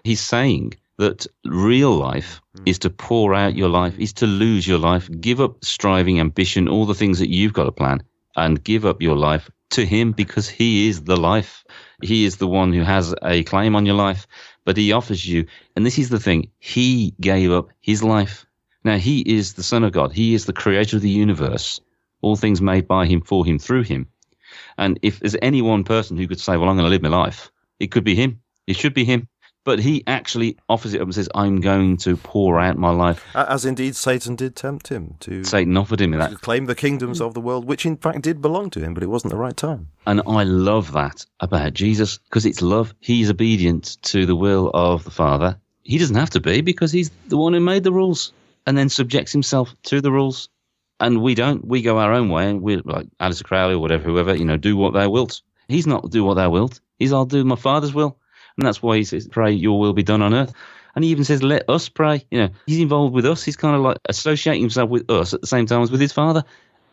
He's saying that real life is to pour out your life, is to lose your life, give up striving, ambition, all the things that you've got to plan, and give up your life to him, because he is the life. He is the one who has a claim on your life. But he offers you, and this is the thing, he gave up his life. Now, he is the Son of God. He is the creator of the universe. All things made by him, for him, through him. And if there's any one person who could say, well, I'm going to live my life, it could be him. It should be him. But he actually offers it up and says, I'm going to pour out my life. As indeed Satan did tempt him to. Satan offered him that. To claim the kingdoms of the world, which in fact did belong to him, but it wasn't the right time. And I love that about Jesus, because it's love. He's obedient to the will of the Father. He doesn't have to be, because he's the one who made the rules and then subjects himself to the rules. And we don't. We go our own way. And we're like Alistair Crowley or whoever, do what thou wilt. He's not do what thou wilt. He's I'll do my Father's will. And that's why he says, pray your will be done on earth. And he even says, let us pray. He's involved with us. He's kind of like associating himself with us at the same time as with his Father.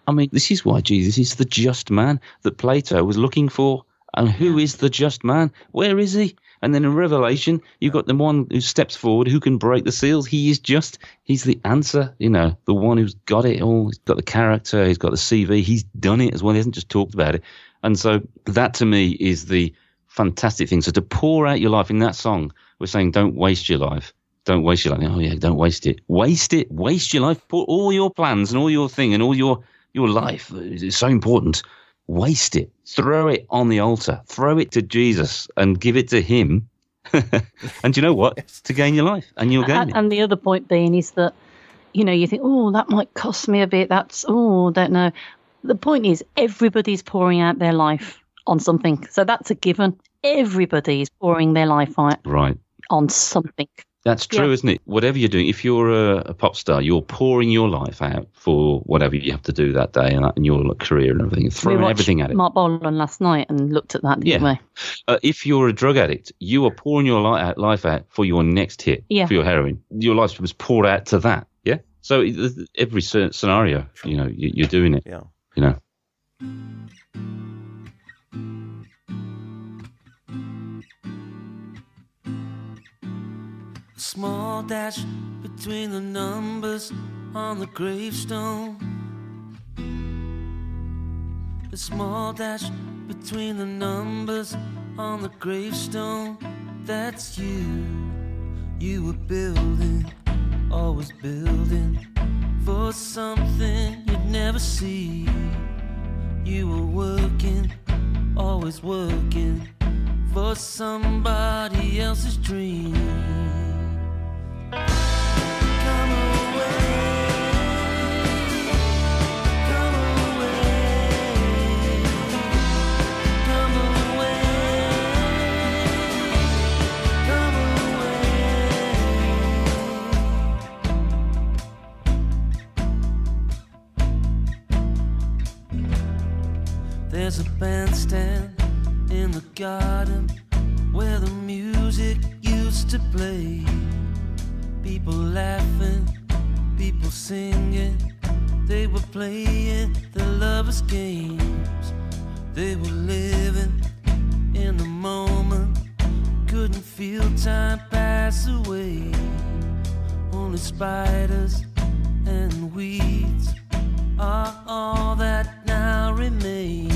I mean, this is why Jesus is the just man that Plato was looking for. And who is the just man? Where is he? And then in Revelation, you've got the one who steps forward, who can break the seals. He is just, he's the answer, the one who's got it all. He's got the character, he's got the CV, he's done it as well. He hasn't just talked about it. And so that to me is the fantastic thing. So to pour out your life in that song, we're saying don't waste your life. Don't waste your life. Oh yeah, don't waste it. Waste it. Waste your life. Put all your plans and all your thing and all your life. It's so important. waste it. Throw it on the altar. Throw it to Jesus and give it to him. And you know what? Yes. To gain your life, and you'll gain it. And the other point being is that, you think, oh, that might cost me a bit. That's, don't know. The point is, everybody's pouring out their life on something. So that's a given. Everybody's pouring their life out on something. That's true, isn't it? Whatever you're doing, if you're a pop star, you're pouring your life out for whatever you have to do that day and your career and everything, throwing everything at it. Mark Bolan last night and looked at that, didn't we? If you're a drug addict, you are pouring your life out for your next hit, for your heroin. Your life was poured out to that, yeah? So every scenario, you're doing it, Small dash between the numbers on the gravestone. A small dash between the numbers on the gravestone. That's you. You were building, always building for something you'd never see. You were working, always working for somebody else's dream. There's a bandstand in the garden where the music used to play. People laughing, people singing. They were playing the lovers' games. They were living in the moment. Couldn't feel time pass away. Only spiders and weeds are all that now remain.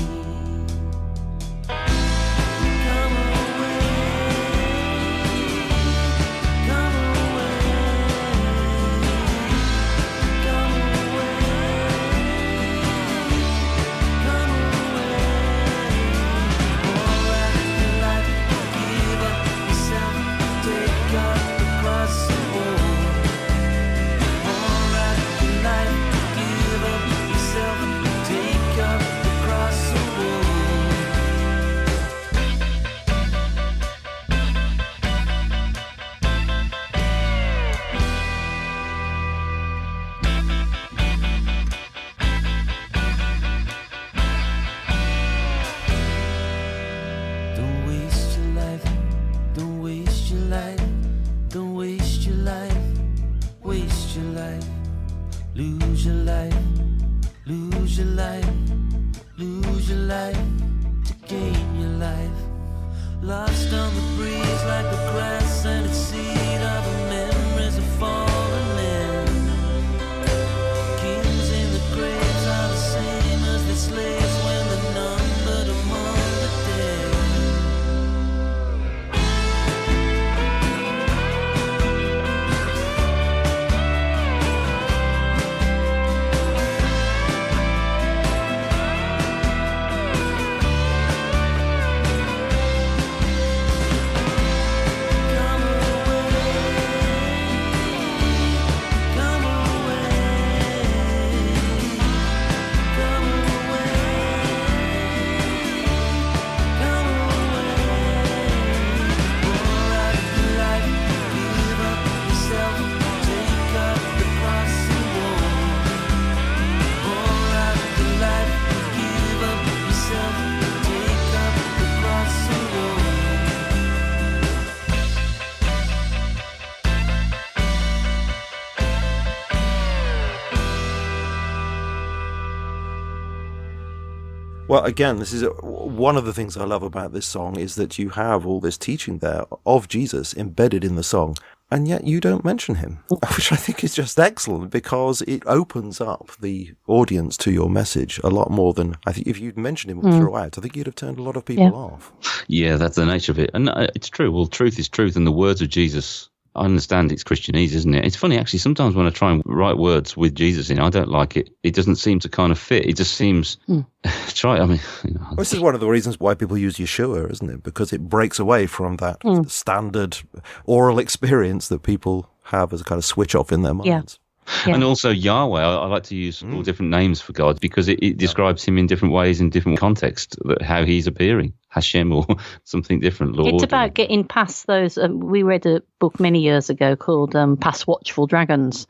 Well, again, this is one of the things I love about this song is that you have all this teaching there of Jesus embedded in the song, and yet you don't mention him, which I think is just excellent because it opens up the audience to your message a lot more than I think if you'd mentioned him throughout. I think you'd have turned a lot of people off. Yeah, that's the nature of it. And it's true. Well, truth is truth, and the words of Jesus I understand it's Christianese, isn't it? It's funny, actually, sometimes when I try and write words with Jesus in, I don't like it. It doesn't seem to kind of fit. It just seems... This is one of the reasons why people use Yeshua, isn't it? Because it breaks away from that standard oral experience that people have as a kind of switch off in their minds. Yeah. And also Yahweh, I like to use all different names for God because it describes him in different ways, in different contexts, how he's appearing, Hashem or something different, Lord. It's about getting past those. We read a book many years ago called Past Watchful Dragons.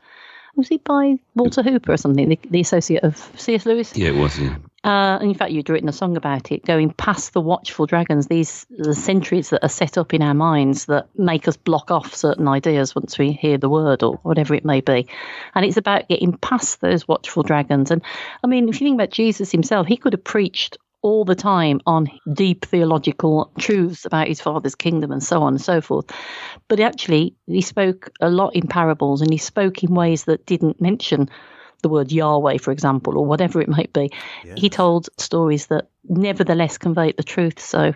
Was it by Walter Hooper or something, the associate of C.S. Lewis? Yeah, it was, yeah. In fact, you'd written a song about it, going past the watchful dragons, the sentries that are set up in our minds that make us block off certain ideas once we hear the word or whatever it may be. And it's about getting past those watchful dragons. And I mean, if you think about Jesus himself, he could have preached all the time on deep theological truths about his Father's kingdom and so on and so forth. But actually, he spoke a lot in parables, and he spoke in ways that didn't mention the word Yahweh, for example, or whatever it might be. Yes. He told stories that nevertheless conveyed the truth. So,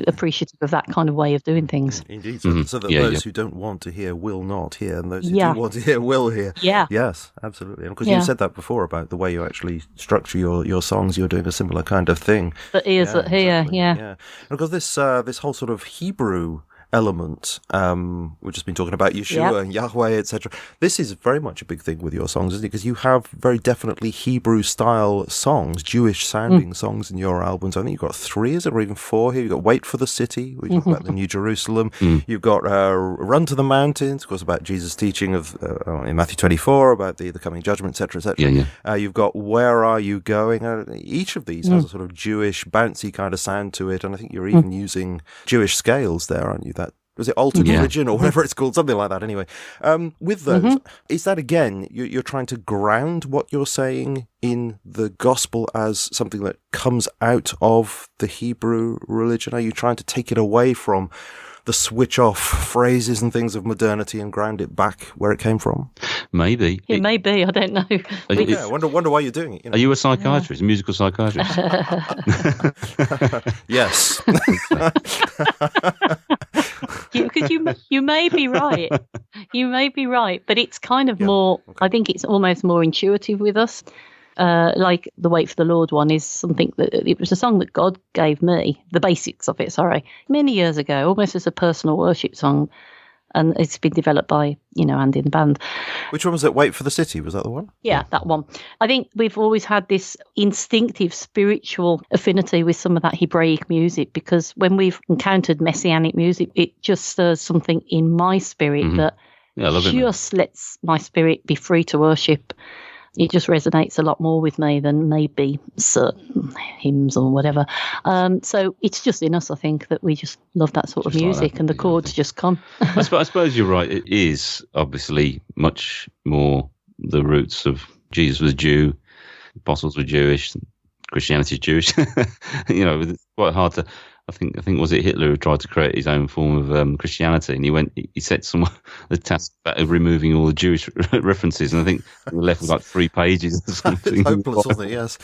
appreciative of that kind of way of doing things. Indeed. So that those who don't want to hear will not hear, and those who do want to hear will hear. Yeah. Yes, absolutely. And because you said that before about the way you actually structure your songs, you're doing a similar kind of thing. The ears that hear, And because this whole sort of Hebrew element, we've just been talking about Yeshua and Yahweh, etc. This is very much a big thing with your songs, isn't it? Because you have very definitely Hebrew style songs, Jewish sounding songs in your albums. I think you've got 3, is it, or even 4 here? You've got Wait for the City, which is about the New Jerusalem. You've got Run to the Mountains, of course, about Jesus' teaching of in Matthew 24 about the coming judgment, etc., etc. You've got Where Are You Going? Each of these has a sort of Jewish bouncy kind of sound to it, and I think you're even using Jewish scales there, aren't you? That was it, altered religion or whatever it's called, something like that. Anyway, with those, is that again you're trying to ground what you're saying in the gospel as something that comes out of the Hebrew religion? Are you trying to take it away from the switch off phrases and things of modernity and ground it back where it came from? Maybe. It may be, I don't know. I wonder why you're doing it. You know? Are you a psychiatrist, a musical psychiatrist? Yes. Because you may be right. You may be right, but it's kind of more, I think it's almost more intuitive with us. Like the Wait for the Lord one is something that it was a song that God gave me, the basics of it, many years ago, almost as a personal worship song. And it's been developed by, Andy and the band. Which one was it? Wait for the City, was that the one? Yeah, that one. I think we've always had this instinctive spiritual affinity with some of that Hebraic music, because when we've encountered messianic music, it just stirs something in my spirit that just lets my spirit be free to worship. It just resonates a lot more with me than maybe certain hymns or whatever. So it's just in us, I think, that we just love that sort of music, and the chords just come. I suppose you're right. It is obviously much more the roots of Jesus was Jew, apostles were Jewish, Christianity is Jewish. It's quite hard to. I think was it Hitler who tried to create his own form of Christianity, and he set someone the task of removing all the Jewish references, and I think we were left with like 3 pages or something. It's hopeless, wasn't it? Yes.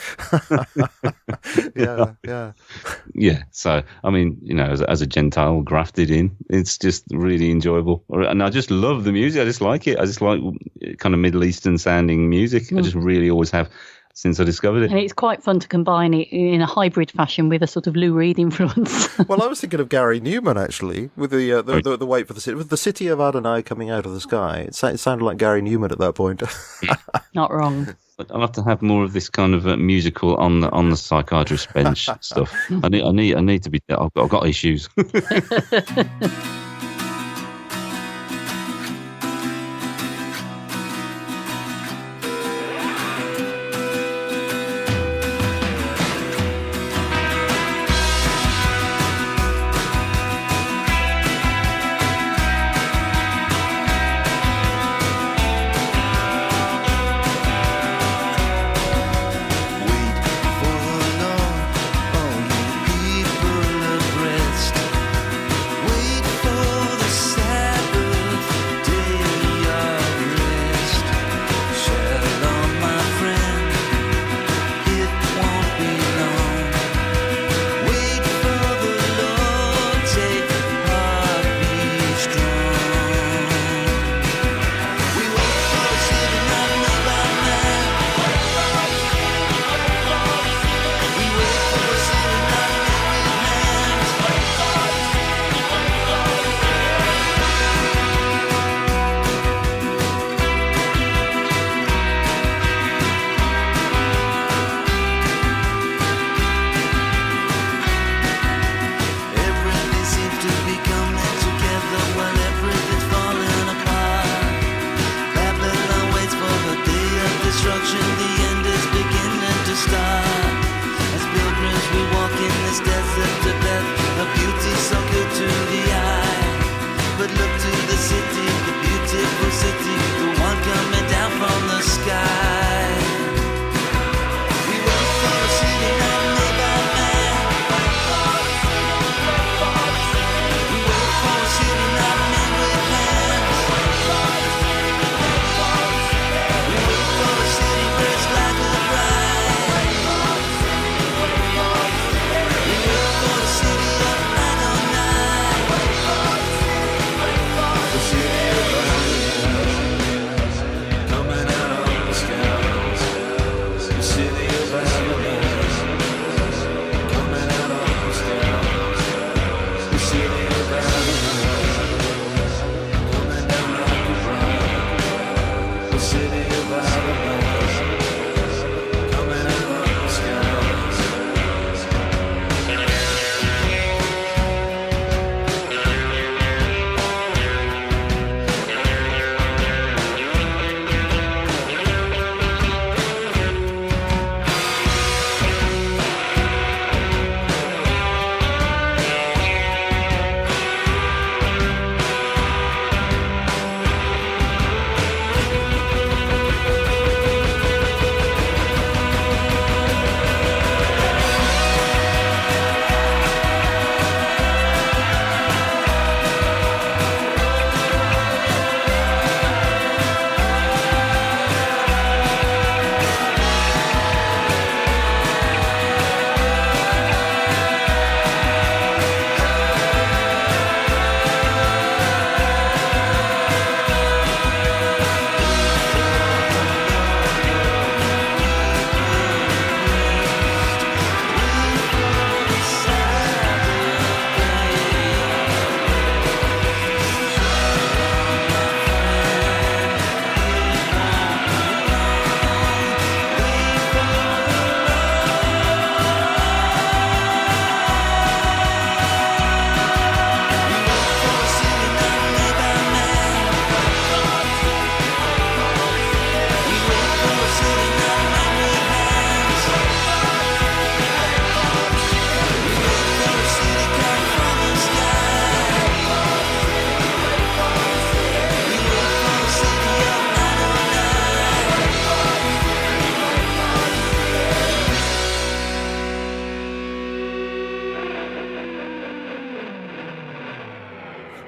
Yeah. So I mean, as a Gentile grafted in, it's just really enjoyable, and I just love the music. I just like it. I just like kind of Middle Eastern sounding music. I just really always have, since I discovered it. And it's quite fun to combine it in a hybrid fashion with a sort of Lou Reed influence. Well, I was thinking of Gary Newman, actually, with the Wait for the City. With the City of Adonai coming out of the sky. It sounded like Gary Newman at that point. Not wrong. I'll have to have more of this kind of musical on the psychiatrist bench stuff. I need to be. I've got issues. Wait for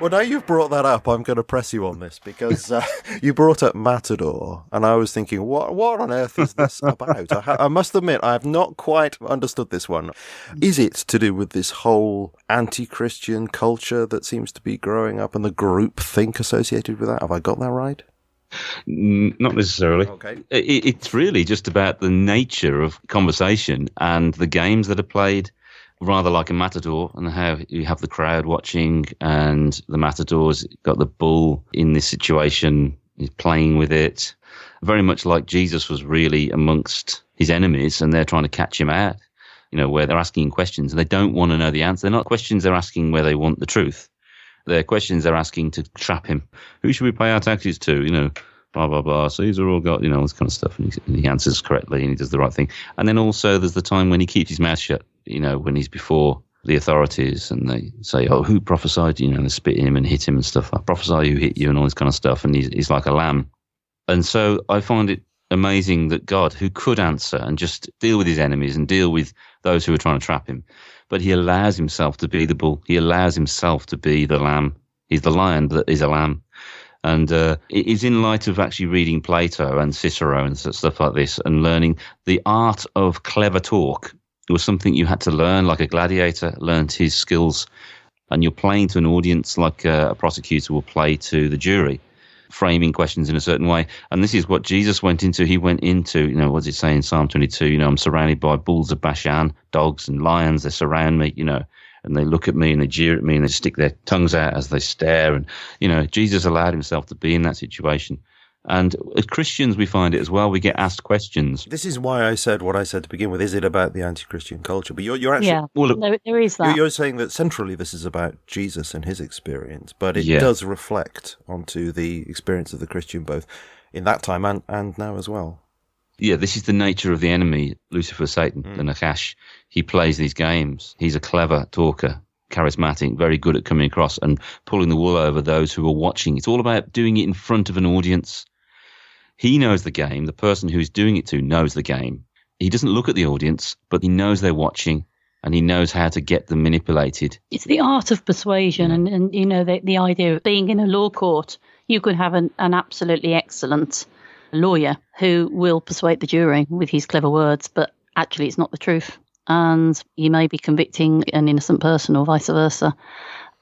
Well, now you've brought that up, I'm going to press you on this because you brought up Matador, and I was thinking, what on earth is this about? I must admit, I have not quite understood this one. Is it to do with this whole anti-Christian culture that seems to be growing up and the groupthink associated with that? Have I got that right? Not necessarily. Okay. It's really just about the nature of conversation and the games that are played, rather like a Matador, and how you have the crowd watching, and the Matador's got the bull in this situation, he's playing with it, very much like Jesus was really amongst his enemies, and they're trying to catch him out, where they're asking questions, and they don't want to know the answer. They're not questions they're asking where they want the truth. They're questions they're asking to trap him. Who should we pay our taxes to? Blah, blah, blah. So he's all got, all this kind of stuff. And he answers correctly and he does the right thing. And then also there's the time when he keeps his mouth shut, when he's before the authorities and they say, oh, who prophesied? They spit him and hit him and stuff. I prophesy who hit you and all this kind of stuff. And he's like a lamb. And so I find it amazing that God, who could answer and just deal with his enemies and deal with those who are trying to trap him, but he allows himself to be the bull. He allows himself to be the lamb. He's the lion that is a lamb. And it is in light of actually reading Plato and Cicero and stuff like this and learning the art of clever talk. It was something you had to learn, like a gladiator learned his skills. And you're playing to an audience like a prosecutor will play to the jury, framing questions in a certain way. And this is what Jesus went into. He went into, what does it say in Psalm 22? I'm surrounded by bulls of Bashan, dogs and lions. They surround me, and they look at me and they jeer at me and they stick their tongues out as they stare. And, Jesus allowed himself to be in that situation. And as Christians, we find it as well. We get asked questions. This is why I said what I said to begin with. Is it about the anti-Christian culture? But you're actually... Yeah, well, there is that. You're saying that centrally this is about Jesus and his experience, but it does reflect onto the experience of the Christian both in that time and now as well. Yeah, this is the nature of the enemy, Lucifer, Satan, the Nakash. He plays these games. He's a clever talker, charismatic, very good at coming across and pulling the wool over those who are watching. It's all about doing it in front of an audience. He knows the game. The person who's doing it to knows the game. He doesn't look at the audience, but he knows they're watching and he knows how to get them manipulated. It's the art of persuasion and the idea of being in a law court. You could have an absolutely excellent lawyer who will persuade the jury with his clever words, but actually it's not the truth. And you may be convicting an innocent person or vice versa.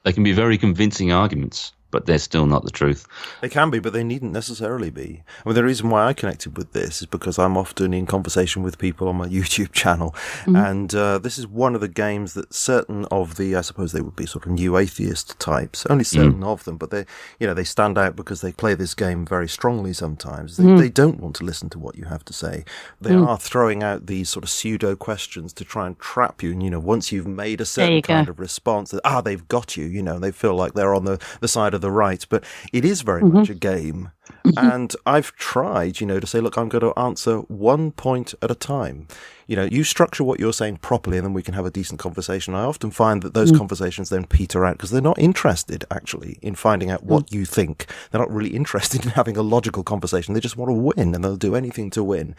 They can be very convincing arguments, but they're still not the truth. They can be, but they needn't necessarily be. I mean, the reason why I connected with this is because I'm often in conversation with people on my YouTube channel, and this is one of the games that certain of the, I suppose they would be sort of new atheist types, only certain of them, but they stand out because they play this game very strongly sometimes. They don't want to listen to what you have to say. They are throwing out these sort of pseudo questions to try and trap you, and once you've made a certain kind of response, they've got you, they feel like they're on the side of the right, but it is very much a game. And I've tried, to say, look, I'm going to answer one point at a time. You structure what you're saying properly and then we can have a decent conversation. I often find that those conversations then peter out because they're not interested, actually, in finding out what you think. They're not really interested in having a logical conversation. They just want to win and they'll do anything to win.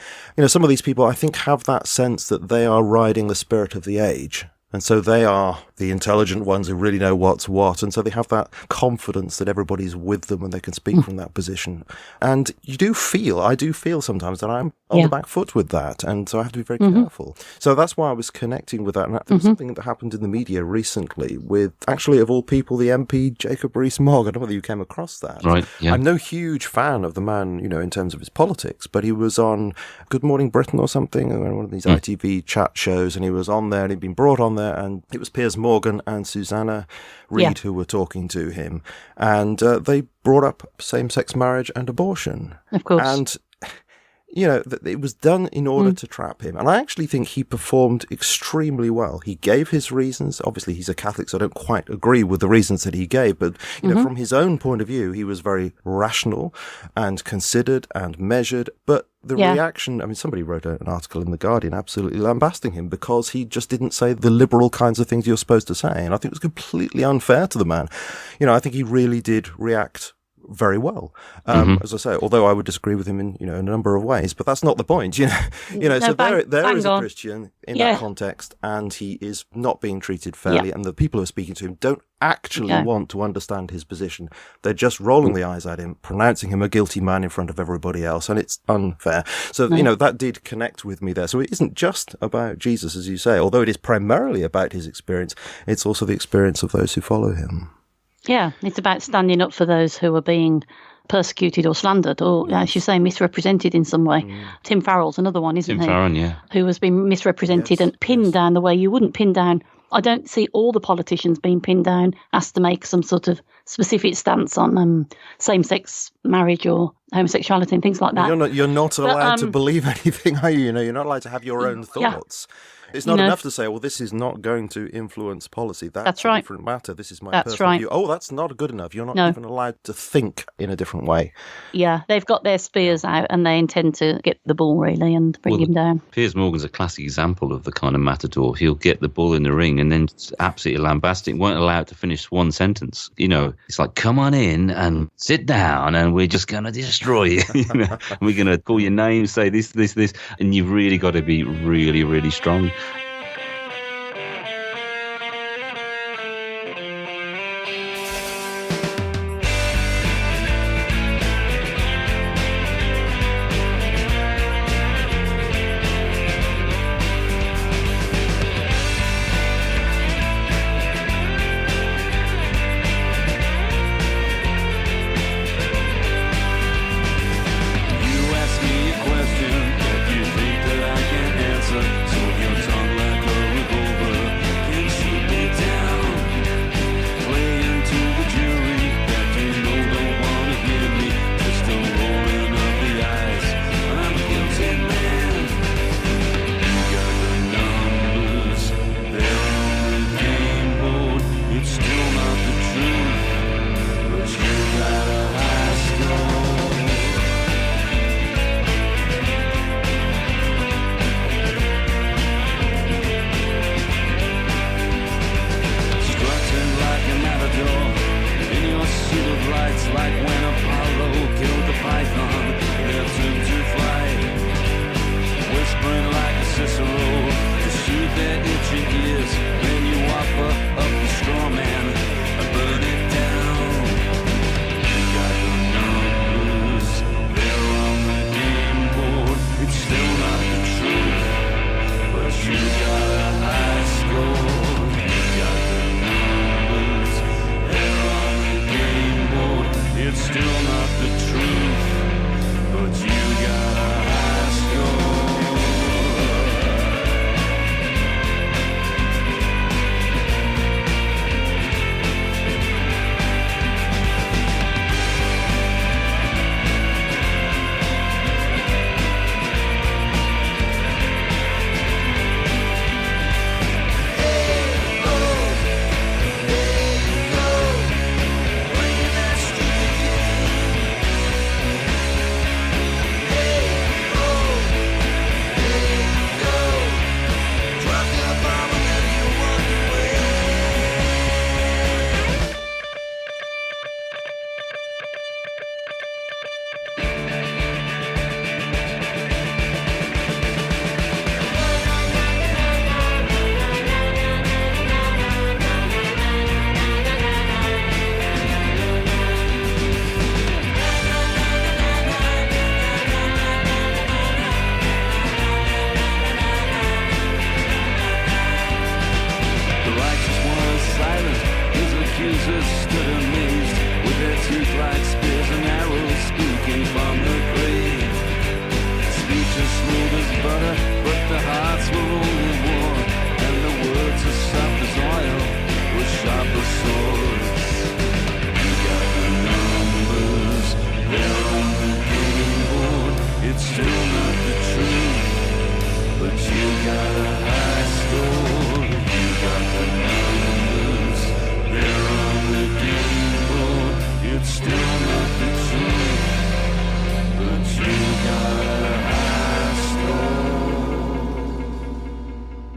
Some of these people, I think, have that sense that they are riding the spirit of the age. And so they are the intelligent ones who really know what's what. And so they have that confidence that everybody's with them and they can speak from that position. And I do feel sometimes that I'm on the back foot with that. And so I have to be very careful. So that's why I was connecting with that. And that was something that happened in the media recently with, actually, of all people, the MP Jacob Rees-Mogg. I don't know whether you came across that. Right, yeah. I'm no huge fan of the man, in terms of his politics, but he was on Good Morning Britain or something, one of these ITV chat shows, and he was on there and he'd been brought on there. And it was Piers Morgan and Susanna Reid who were talking to him. And they brought up same-sex marriage and abortion. Of course. And, it was done in order to trap him. And I actually think he performed extremely well. He gave his reasons. Obviously, he's a Catholic, so I don't quite agree with the reasons that he gave. But, from his own point of view, he was very rational and considered and measured. But the reaction, somebody wrote an article in The Guardian absolutely lambasting him because he just didn't say the liberal kinds of things you're supposed to say. And I think it was completely unfair to the man. I think he really did react very well. As I say, although I would disagree with him in a number of ways, but that's not the point. So there is a Christian in that context, and he is not being treated fairly, and the people who are speaking to him don't actually want to understand his position. They're just rolling the eyes at him, pronouncing him a guilty man in front of everybody else, and it's unfair. So that did connect with me there. So it isn't just about Jesus, as you say, although it is primarily about his experience. It's also the experience of those who follow him. Yeah, it's about standing up for those who are being persecuted or slandered or, as you say, misrepresented in some way. Tim Farrell's another one, isn't he? Tim Farrell, yeah. Who has been misrepresented and pinned down the way you wouldn't pin down. I don't see all the politicians being pinned down, asked to make some sort of specific stance on same-sex marriage or homosexuality and things like that. You're not allowed to believe anything, are you? You're not allowed to have your own thoughts. Yeah. It's not enough to say, well, this is not going to influence policy. That's a different matter. This is my personal view. Oh, that's not good enough. You're not even allowed to think in a different way. Yeah, they've got their spears out and they intend to get the bull, really, and bring him down. Piers Morgan's a classic example of the kind of matador. He'll get the bull in the ring and then absolutely lambast it. Won't allow it to finish one sentence. It's like, come on in and sit down and we're just going to destroy you. We're going to call your name, say this. And you've really got to be really, really strong.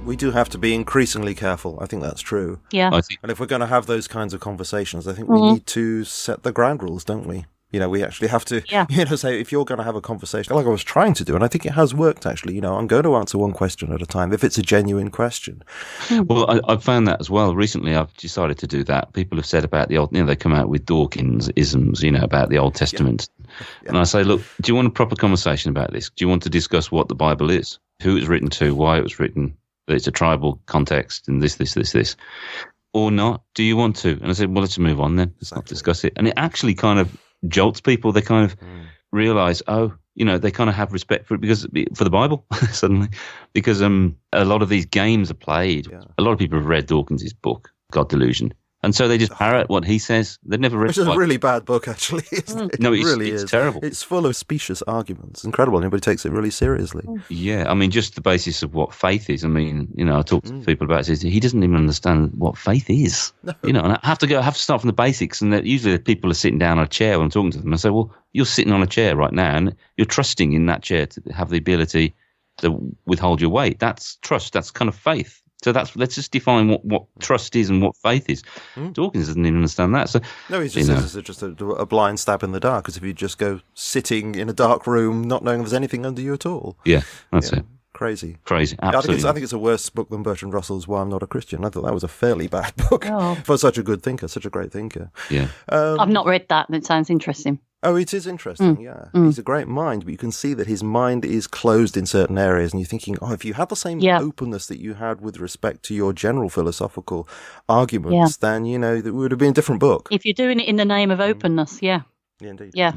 We do have to be increasingly careful. I think that's true. Yeah. And if we're going to have those kinds of conversations, I think we need to set the ground rules, don't we? We actually have to, Yeah. say if you're going to have a conversation, like I was trying to do, and I think it has worked actually, I'm going to answer one question at a time if it's a genuine question. Well, I've found that as well. Recently, I've decided to do that. People have said about the old, they come out with Dawkins-isms, about the Old Testament. Yeah. And I say, look, do you want a proper conversation about this? Do you want to discuss what the Bible is, who it was written to, why it was written, that it's a tribal context, and this? Or not? Do you want to? And I said, well, let's move on then. Let's not discuss it. And it actually kind of jolts people. They kind of realize, they kind of have respect for it for the Bible suddenly, because a lot of these games are played. Yeah. A lot of people have read Dawkins' book, God Delusion. And so they just parrot what he says. They've never read it. Which is a really bad book, actually, isn't it? No, it really it's is terrible. It's full of specious arguments. Incredible. Nobody takes it really seriously. Yeah, just the basis of what faith is. I talk to people about it. He doesn't even understand what faith is. No. And I have to start from the basics. And usually people are sitting down on a chair when I'm talking to them. I say, well, you're sitting on a chair right now, and you're trusting in that chair to have the ability to withhold your weight. That's trust. That's kind of faith. So let's just define what trust is and what faith is. Dawkins doesn't even understand that. So no, he just says it's just a blind stab in the dark, as if you just go sitting in a dark room, not knowing there's anything under you at all. Yeah, that's it. Crazy. Absolutely. I think it's a worse book than Bertrand Russell's Why I'm Not a Christian. I thought that was a fairly bad book for such a good thinker, such a great thinker. Yeah. I've not read that, and it sounds interesting. Oh, it is interesting, yeah. He's a great mind, but you can see that his mind is closed in certain areas, and you're thinking, if you had the same openness that you had with respect to your general philosophical arguments, then, it would have been a different book. If you're doing it in the name of openness, Yeah, indeed. Yeah.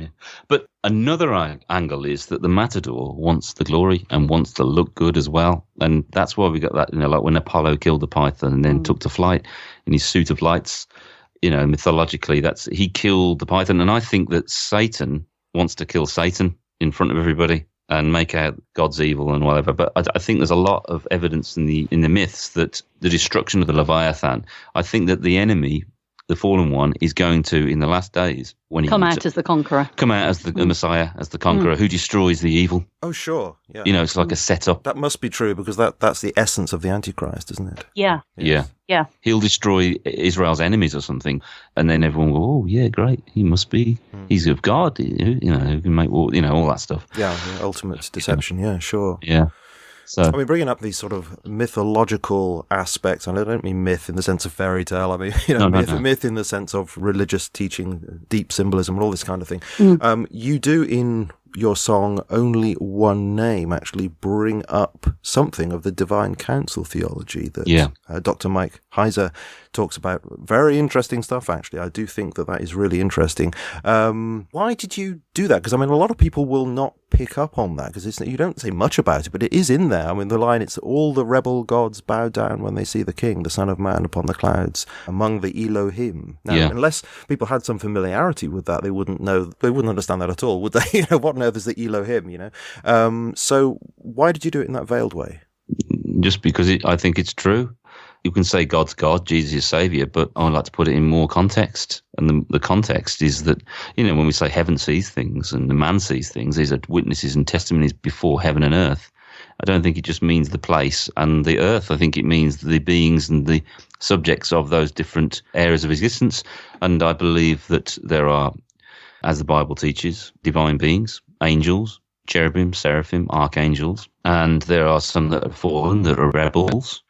But another angle is that the Matador wants the glory and wants to look good as well. And that's why we got that, like when Apollo killed the python and then took to flight in his suit of lights. Mythologically, he killed the python. And I think that Satan wants to kill Satan in front of everybody and make out God's evil and whatever. But I think there's a lot of evidence in the myths that the destruction of the Leviathan, I think that the enemy, the fallen one, is going to, in the last days, when he come out as the conqueror, come out as the Messiah, as the conqueror who destroys the evil. Oh, sure. Yeah. It's like a setup. That must be true, because that's the essence of the Antichrist, isn't it? Yeah. Yes. Yeah. He'll destroy Israel's enemies or something, and then everyone will, oh, yeah, great. He must be, he's of God, who can make war, all that stuff. Yeah, the ultimate deception. Yeah, sure. Yeah. So, bringing up these sort of mythological aspects, and I don't mean myth in the sense of fairy tale. I mean, myth in the sense of religious teaching, deep symbolism, and all this kind of thing. You do in your song Only One Name actually bring up something of the divine council theology that Dr. Mike Heiser talks about. Very interesting stuff, actually. I do think that is really interesting. Why did you do that? Because, a lot of people will not pick up on that, because you don't say much about it, but it is in there. The line, it's all the rebel gods bow down when they see the king, the Son of Man upon the clouds, among the Elohim. Now, unless people had some familiarity with that, they wouldn't understand that at all, would they? What on earth is the Elohim, So why did you do it in that veiled way? Just because I think it's true. You can say God's God, Jesus is Saviour, but I like to put it in more context. And the context is that, when we say heaven sees things and the man sees things, these are witnesses and testimonies before heaven and earth. I don't think it just means the place and the earth. I think it means the beings and the subjects of those different areas of existence. And I believe that there are, as the Bible teaches, divine beings, angels, cherubim, seraphim, archangels, and there are some that are fallen, that are rebels.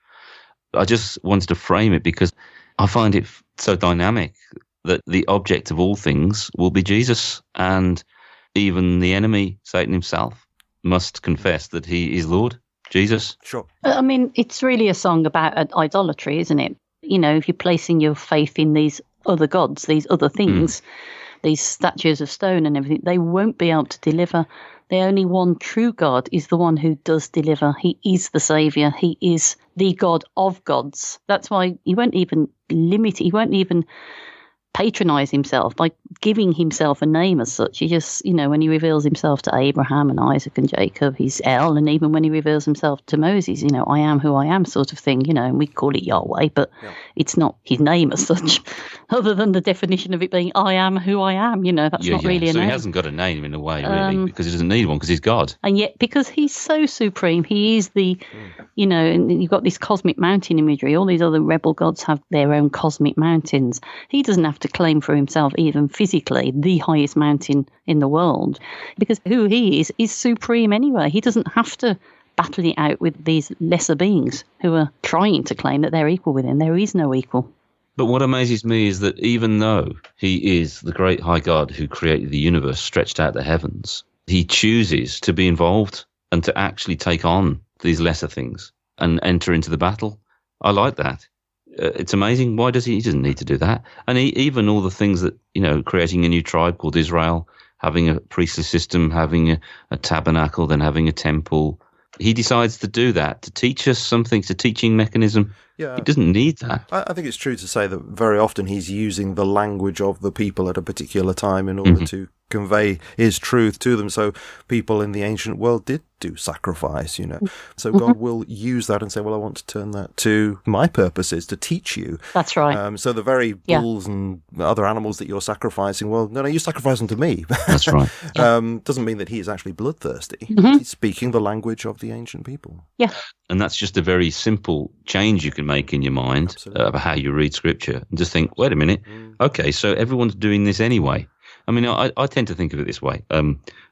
I just wanted to frame it because I find it so dynamic that the object of all things will be Jesus, and even the enemy, Satan himself, must confess that he is Lord, Jesus. Sure. It's really a song about idolatry, isn't it? If you're placing your faith in these other gods, these other things, these statues of stone and everything, they won't be able to deliver. The only one true God is the one who does deliver. He is the Saviour. He is the God of gods. That's why he won't even limit it. He won't even patronise himself by giving himself a name as such. He just, when he reveals himself to Abraham and Isaac and Jacob, he's El, and even when he reveals himself to Moses, I am who I am sort of thing, and we call it Yahweh, but it's not his name as such, other than the definition of it being I am who I am, that's not really a name. So he hasn't got a name in a way, really, because he doesn't need one, because he's God. And yet, because he's so supreme, he is the, and you've got this cosmic mountain imagery, all these other rebel gods have their own cosmic mountains. He doesn't have to claim for himself, even physically, the highest mountain in the world, because who he is supreme anyway. He doesn't have to battle it out with these lesser beings who are trying to claim that they're equal with him. There is no equal. But what amazes me is that even though he is the great high God who created the universe, stretched out the heavens, he chooses to be involved and to actually take on these lesser things and enter into the battle. I like that. It's amazing. Why does he? He doesn't need to do that. And even all the things that, creating a new tribe called Israel, having a priestly system, having a tabernacle, then having a temple. He decides to do that, to teach us something, it's a teaching mechanism. Yeah. He doesn't need that. I think it's true to say that very often he's using the language of the people at a particular time in order to convey his truth to them. So people in the ancient world did do sacrifice, So God will use that and say, well, I want to turn that to my purposes, to teach you. That's right. So the very bulls and other animals that you're sacrificing, well, no, you sacrifice them to me. That's right. Doesn't mean that he is actually bloodthirsty. He's speaking the language of the ancient people. Yeah. And that's just a very simple change you can make in your mind about how you read scripture and just think, wait a minute, okay, so everyone's doing this anyway. I mean, I tend to think of it this way.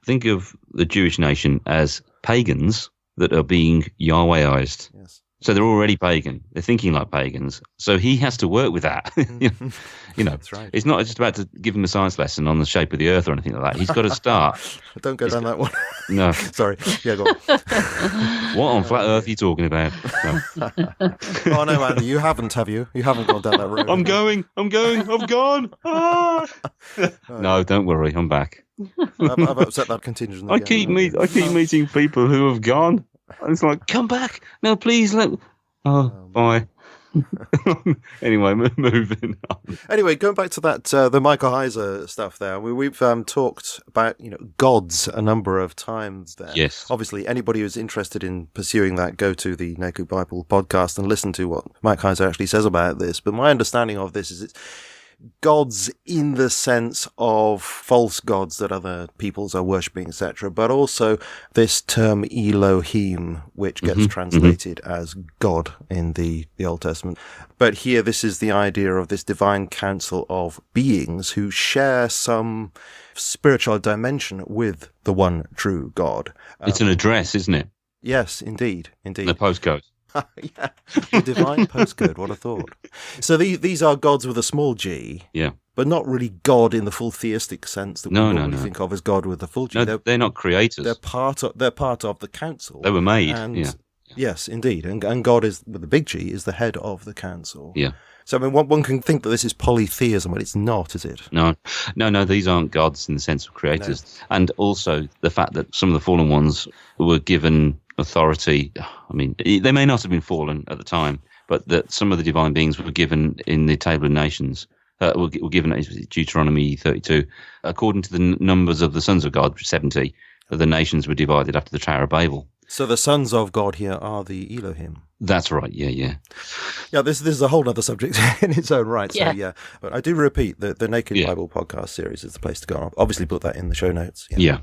Think of the Jewish nation as pagans that are being Yahwehized. Yes. So they're already pagan. They're thinking like pagans. So he has to work with that. That's right. It's not just about to give him a science lesson on the shape of the earth or anything like that. He's got to start. Don't go down that one. No. Sorry. Yeah, go on. What on flat earth are you talking about? No. Oh, no, Andy, you haven't, have you? You haven't gone down that road. I'm going. I've gone. Ah! No, don't worry. I'm back. I've upset that contingent. I keep meeting people who have gone. It's like, come back. No, please. Bye. Anyway, moving on. Anyway, going back to that, the Michael Heiser stuff there, we've talked about, gods a number of times there. Yes. Obviously, anybody who's interested in pursuing that, go to the Naked Bible podcast and listen to what Mike Heiser actually says about this. But my understanding of this is it's gods in the sense of false gods that other peoples are worshipping, etc., but also this term Elohim, which gets translated as God in the Old Testament. But here, this is the idea of this divine council of beings who share some spiritual dimension with the one true God. It's an address, isn't it? Yes, indeed. The postcode. Yeah, the divine postcode, what a thought. So these are gods with a small g, but not really God in the full theistic sense that we normally think of as God with a full g. No, they're not creators. They're part of the council. They were made, Yes, indeed. And God is, with the big G, is the head of the council. Yeah. So, I mean, one can think that this is polytheism, but it's not, is it? No, these aren't gods in the sense of creators. No. And also the fact that some of the fallen ones were given authority. I mean, they may not have been fallen at the time, but that some of the divine beings were given in the Table of Nations, were given Deuteronomy 32, according to the numbers of the sons of God, 70, the nations were divided after the Tower of Babel. So the sons of God here are the Elohim. That's right, yeah. Yeah, this is a whole other subject in its own right. So, But I do repeat that the Naked Bible podcast series is the place to go. I'll obviously put that in the show notes. Yeah.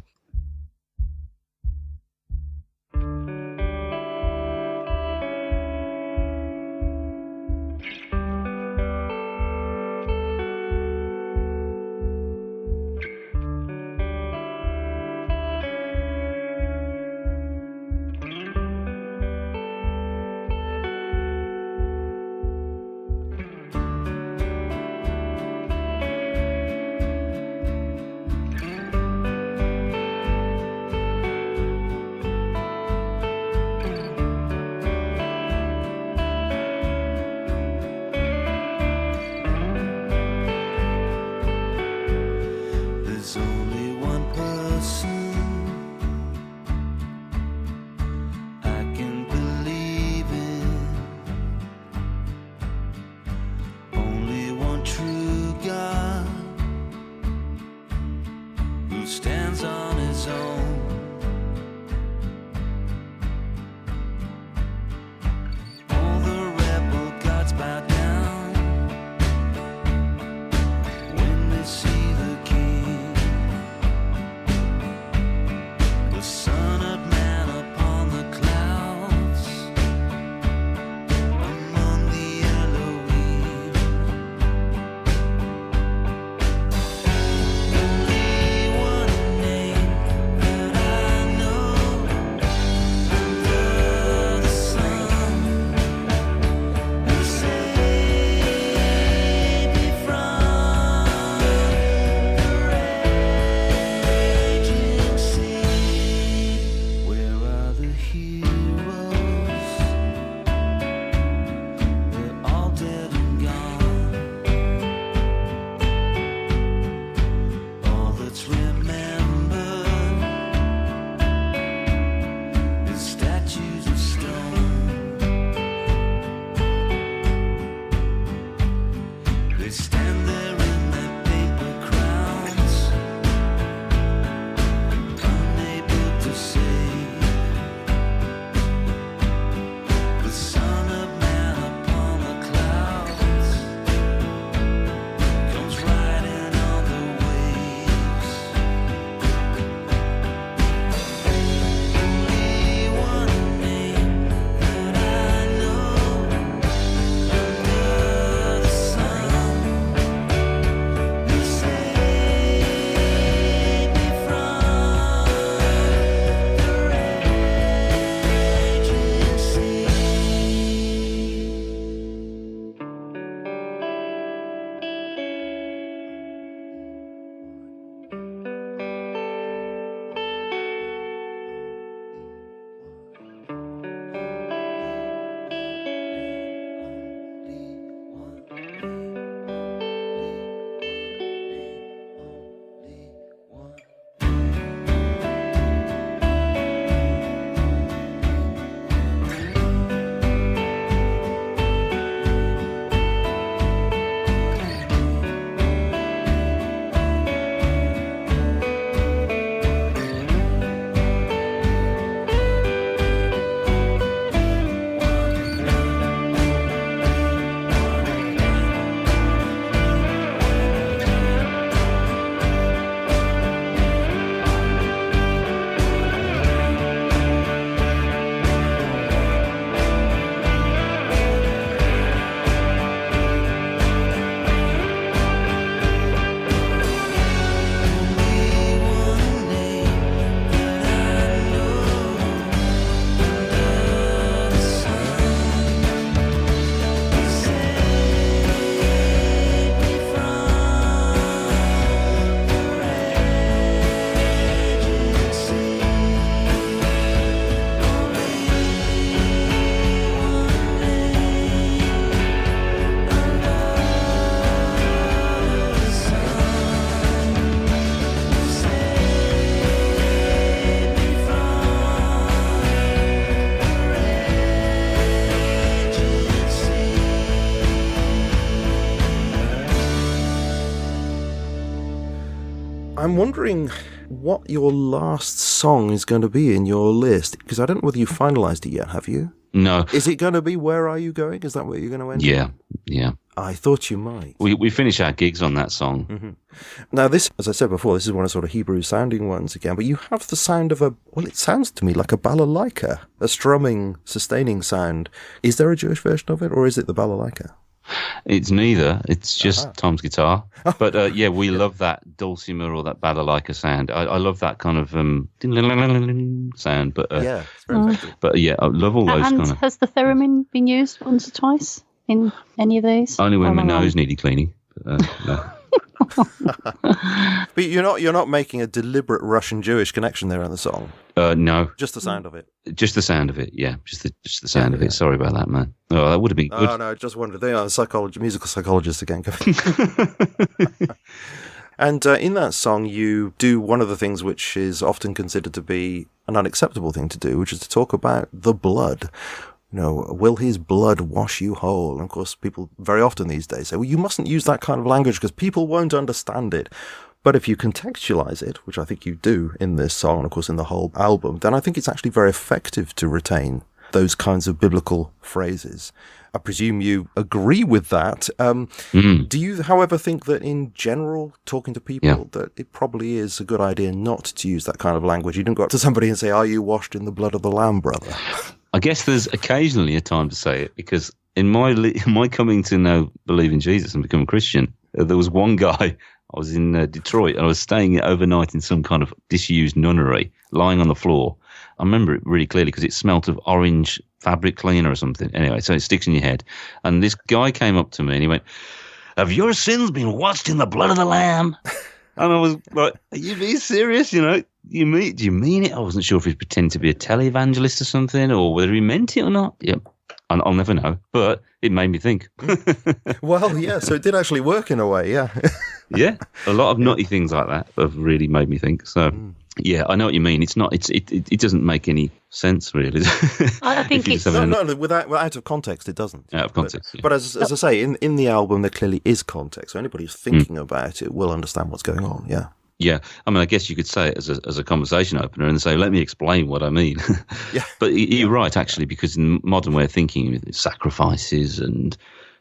I'm wondering what your last song is going to be in your list, because I don't know whether you've finalised it yet, have you? No. Is it going to be Where Are You Going? Is that what you're going to end Yeah, yeah. I thought you might. We finish our gigs on that song. Mm-hmm. Now this, as I said before, this is one of sort of Hebrew sounding ones again, but you have the sound of it sounds to me like a balalaika, a strumming, sustaining sound. Is there a Jewish version of it, or is it the balalaika? It's neither. It's just Tom's guitar. But yeah, we love that dulcimer or that balalaika sound. I love that kind of sound. But yeah, it's very effective. But yeah, I love all those and kind of. Has the theremin been used once or twice in any of these? Only when my nose needed cleaning. But, no. But you're not making a deliberate Russian Jewish connection there in the song. No, just the sound of it. Just the sound of it. Yeah, just the sound of it. Sorry about that, man. Oh, that would have been good. Oh no, just wondered. They are musical psychologists again. And in that song, you do one of the things which is often considered to be an unacceptable thing to do, which is to talk about the blood. You know, will his blood wash you whole? And of course, people very often these days say, well, you mustn't use that kind of language because people won't understand it. But if you contextualize it, which I think you do in this song, and of course in the whole album, then I think it's actually very effective to retain those kinds of biblical phrases. I presume you agree with that. Do you, however, think that in general, talking to people, that it probably is a good idea not to use that kind of language? You don't go up to somebody and say, are you washed in the blood of the Lamb, brother? I guess there's occasionally a time to say it, because in my coming to believe in Jesus and become a Christian, there was one guy. I was in Detroit and I was staying overnight in some kind of disused nunnery, lying on the floor. I remember it really clearly because it smelt of orange fabric cleaner or something. Anyway, so it sticks in your head. And this guy came up to me and he went, "Have your sins been washed in the blood of the Lamb?" And I was like, "Are you being serious? You know, do you mean it?" I wasn't sure if he was pretending to be a televangelist or something, or whether he meant it or not. Yeah. And I'll never know, but it made me think. Well, yeah, so it did actually work in a way, yeah. Yeah, a lot of nutty things like that have really made me think. So, yeah, I know what you mean. It's not. It doesn't make any sense, really. I think it's without of context, it doesn't. Out of context. But as I say, in the album, there clearly is context. So anybody who's thinking about it will understand what's going on. Yeah. Yeah, I mean, I guess you could say it as a conversation opener and say, let me explain what I mean. Yeah. But you're right, actually, because in modern way of thinking, sacrifices and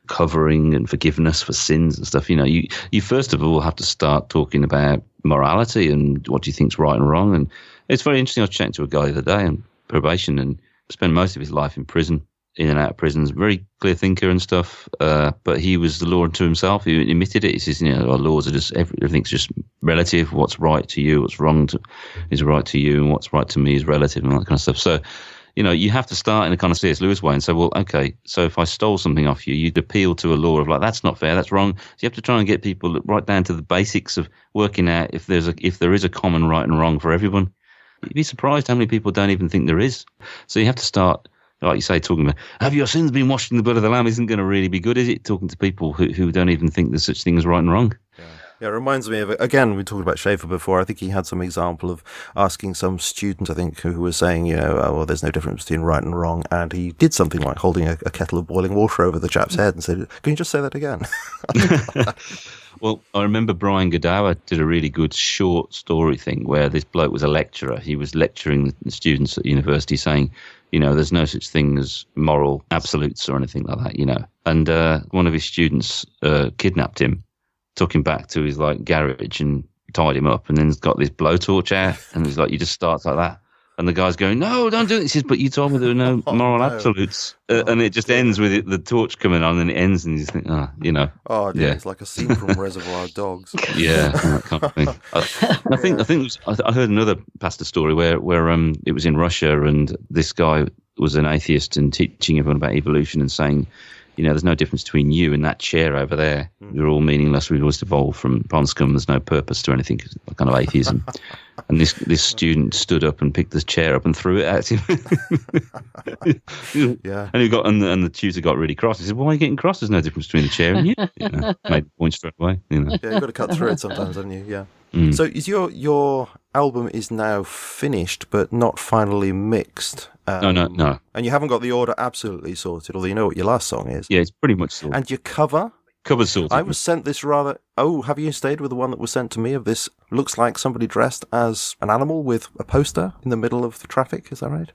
covering and forgiveness for sins and stuff, you first of all have to start talking about morality and what do you think's right and wrong. And it's very interesting. I was chatting to a guy the other day on probation and spent most of his life in prison, in and out of prisons, very clear thinker and stuff, but he was the law unto himself. He admitted it. He says, our laws are just, everything's just relative. What's right to you, what's wrong is right to you, and what's right to me is relative, and all that kind of stuff. So, you have to start in a kind of C.S. Lewis way and say, well, okay, so if I stole something off you, you'd appeal to a law of like, that's not fair, that's wrong. So you have to try and get people right down to the basics of working out if there is a common right and wrong for everyone. You'd be surprised how many people don't even think there is. So you have to start, like you say, talking about, have your sins been washed in the blood of the Lamb isn't going to really be good, is it? Talking to people who don't even think there's such thing as right and wrong. Yeah, it reminds me of, again, we talked about Schaeffer before. I think he had some example of asking some student, I think, who was saying, well, there's no difference between right and wrong. And he did something like holding a kettle of boiling water over the chap's head and said, can you just say that again? Well, I remember Brian Godower did a really good short story thing where this bloke was a lecturer. He was lecturing the students at university saying, there's no such thing as moral absolutes or anything like that, And one of his students kidnapped him, took him back to his garage and tied him up, and then he's got this blowtorch out, and he's like, you just start like that. And the guy's going, no, don't do it. He says, but you told me there were no moral absolutes. And it just ends with the torch coming on, and it ends, and you think, Oh, yeah, it's like a scene from Reservoir Dogs. Yeah, that kind of thing. I heard another pastor story where it was in Russia, and this guy was an atheist and teaching everyone about evolution and saying, there's no difference between you and that chair over there. We're all meaningless. We've always evolved from pond scum. There's no purpose to anything, kind of atheism. And this student stood up and picked the chair up and threw it at him. Yeah. And the tutor got really cross. He said, why are you getting cross? There's no difference between the chair and you. Made the point straight away. Yeah, you've got to cut through it sometimes, haven't you? Yeah. So is your album is now finished but not finally mixed? No. And you haven't got the order absolutely sorted, although you know what your last song is. Yeah, it's pretty much sorted. And your cover's sorted. I was sent this have you stayed with the one that was sent to me of this, looks like somebody dressed as an animal with a poster in the middle of the traffic, is that right?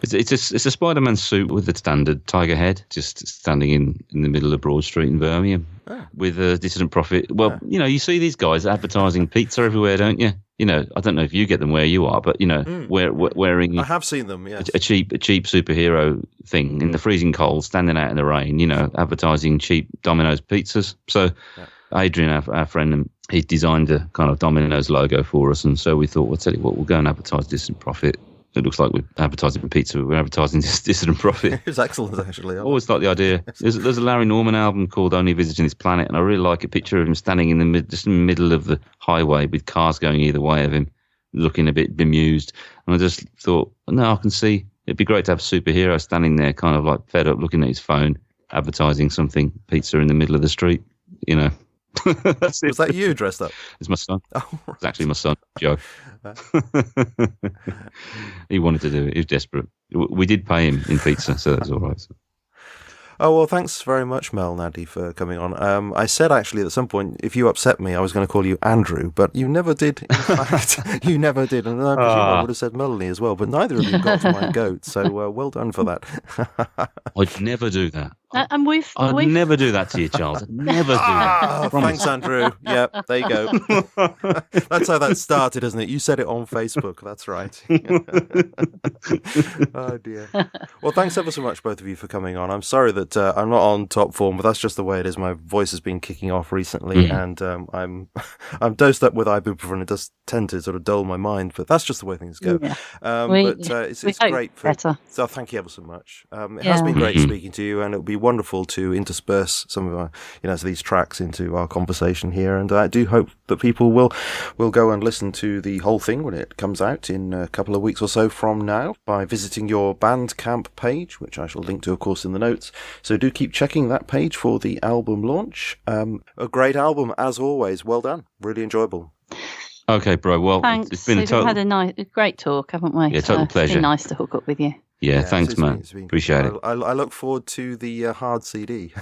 It's a Spider-Man suit with the standard tiger head, just standing in the middle of Broad Street in Birmingham with a Dissident Prophet. Well, you see these guys advertising pizza everywhere, don't you? I don't know if you get them where you are, but wearing I have seen them, yes. a cheap superhero thing in the freezing cold, standing out in the rain, advertising cheap Domino's pizzas. So Adrian, our friend, he designed a kind of Domino's logo for us, and so we thought, well, tell you what, we'll go and advertise Dissident Prophet. It looks like we're advertising pizza, but we're advertising this Dissident Prophet. It was excellent, actually. I always liked the idea. There's a Larry Norman album called Only Visiting This Planet, and I really like a picture of him standing in the middle of the highway with cars going either way of him, looking a bit bemused. And I just thought, no, I can see it'd be great to have a superhero standing there, kind of like fed up, looking at his phone, advertising something, pizza in the middle of the street, That's it. Was that you dressed up? It's my son. Oh, right. It's actually my son, Joe. He wanted to do it. He was desperate. We did pay him in pizza, so that's all right. So. Oh, well, thanks very much, Mel and Andy, for coming on. I said, actually, at some point, if you upset me, I was going to call you Andrew, but you never did. In fact, you never did. And I presume I would have said Melanie as well, but neither of you got to my goat, so well done for that. I'd never do that. I'd never do that to you, Charles. I'd never do that. Thanks, Andrew. Yep, there you go. That's how that started, isn't it? You said it on Facebook. That's right. Oh, dear. Well, thanks ever so much, both of you, for coming on. I'm sorry that I'm not on top form, but that's just the way it is. My voice has been kicking off recently, and I'm dosed up with ibuprofen. It does tend to sort of dull my mind, but that's just the way things go. Yeah. It's great. So thank you ever so much. It has been great speaking to you, and it'll be wonderful to intersperse some of our, these tracks into our conversation here. And I do hope that people will go and listen to the whole thing when it comes out in a couple of weeks or so from now by visiting your Bandcamp page, which I shall link to, of course, in the notes. So do keep checking that page for the album launch. A great album, as always. Well done. Really enjoyable. Okay, bro. Well, Thanks. it's been We've had a great talk, haven't we? Yeah, total pleasure. It's been nice to hook up with you. Yeah, thanks, man. Appreciate it. I look forward to the hard CD.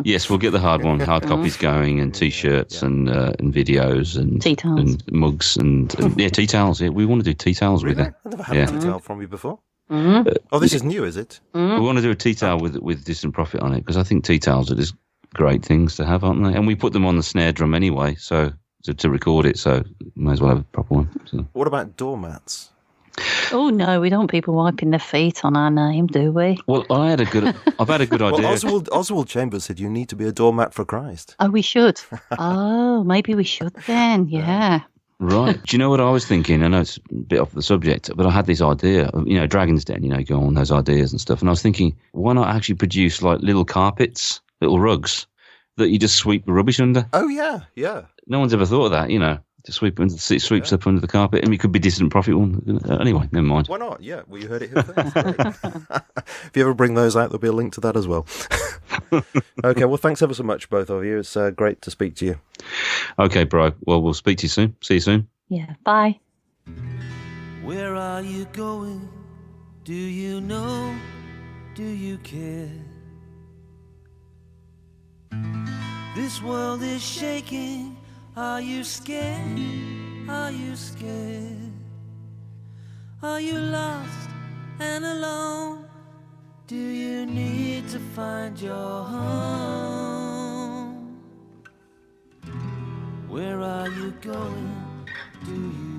Yes, we'll get the hard one, hard copies going, and T-shirts and videos and tea towels, and mugs and tea towels. Yeah, we want to do tea towels with it. I've never had a tea towel from you before. This is new, is it? We want to do a tea towel with Dissident Prophet on it, because I think tea towels are just great things to have, aren't they? And we put them on the snare drum anyway, so to record it, so might as well have a proper one. So. What about doormats? Oh no, we don't want people wiping their feet on our name, do we? Well, I've had a good idea. Well, Oswald Chambers said you need to be a doormat for Christ. Oh, we should. Oh, maybe we should then. Yeah. Right. Do you know what I was thinking? I know it's a bit off the subject, but I had this idea of, Dragon's Den, go on those ideas and stuff. And I was thinking, why not actually produce like little carpets, little rugs that you just sweep the rubbish under? Oh, yeah, yeah. No one's ever thought of that, to sweep it sweeps up under the carpet. And it could be Dissident Prophet one. Anyway, never mind. Why not? Yeah, well, you heard it here first. If you ever bring those out, there'll be a link to that as well. Okay, well, thanks ever so much, both of you. It's great to speak to you. Okay, bro. Well, we'll speak to you soon. See you soon. Yeah, bye. Where are you going? Do you know? Do you care? This world is shaking. Are you scared? Are you scared? Are you lost and alone? Do you need to find your home? Where are you going? Do you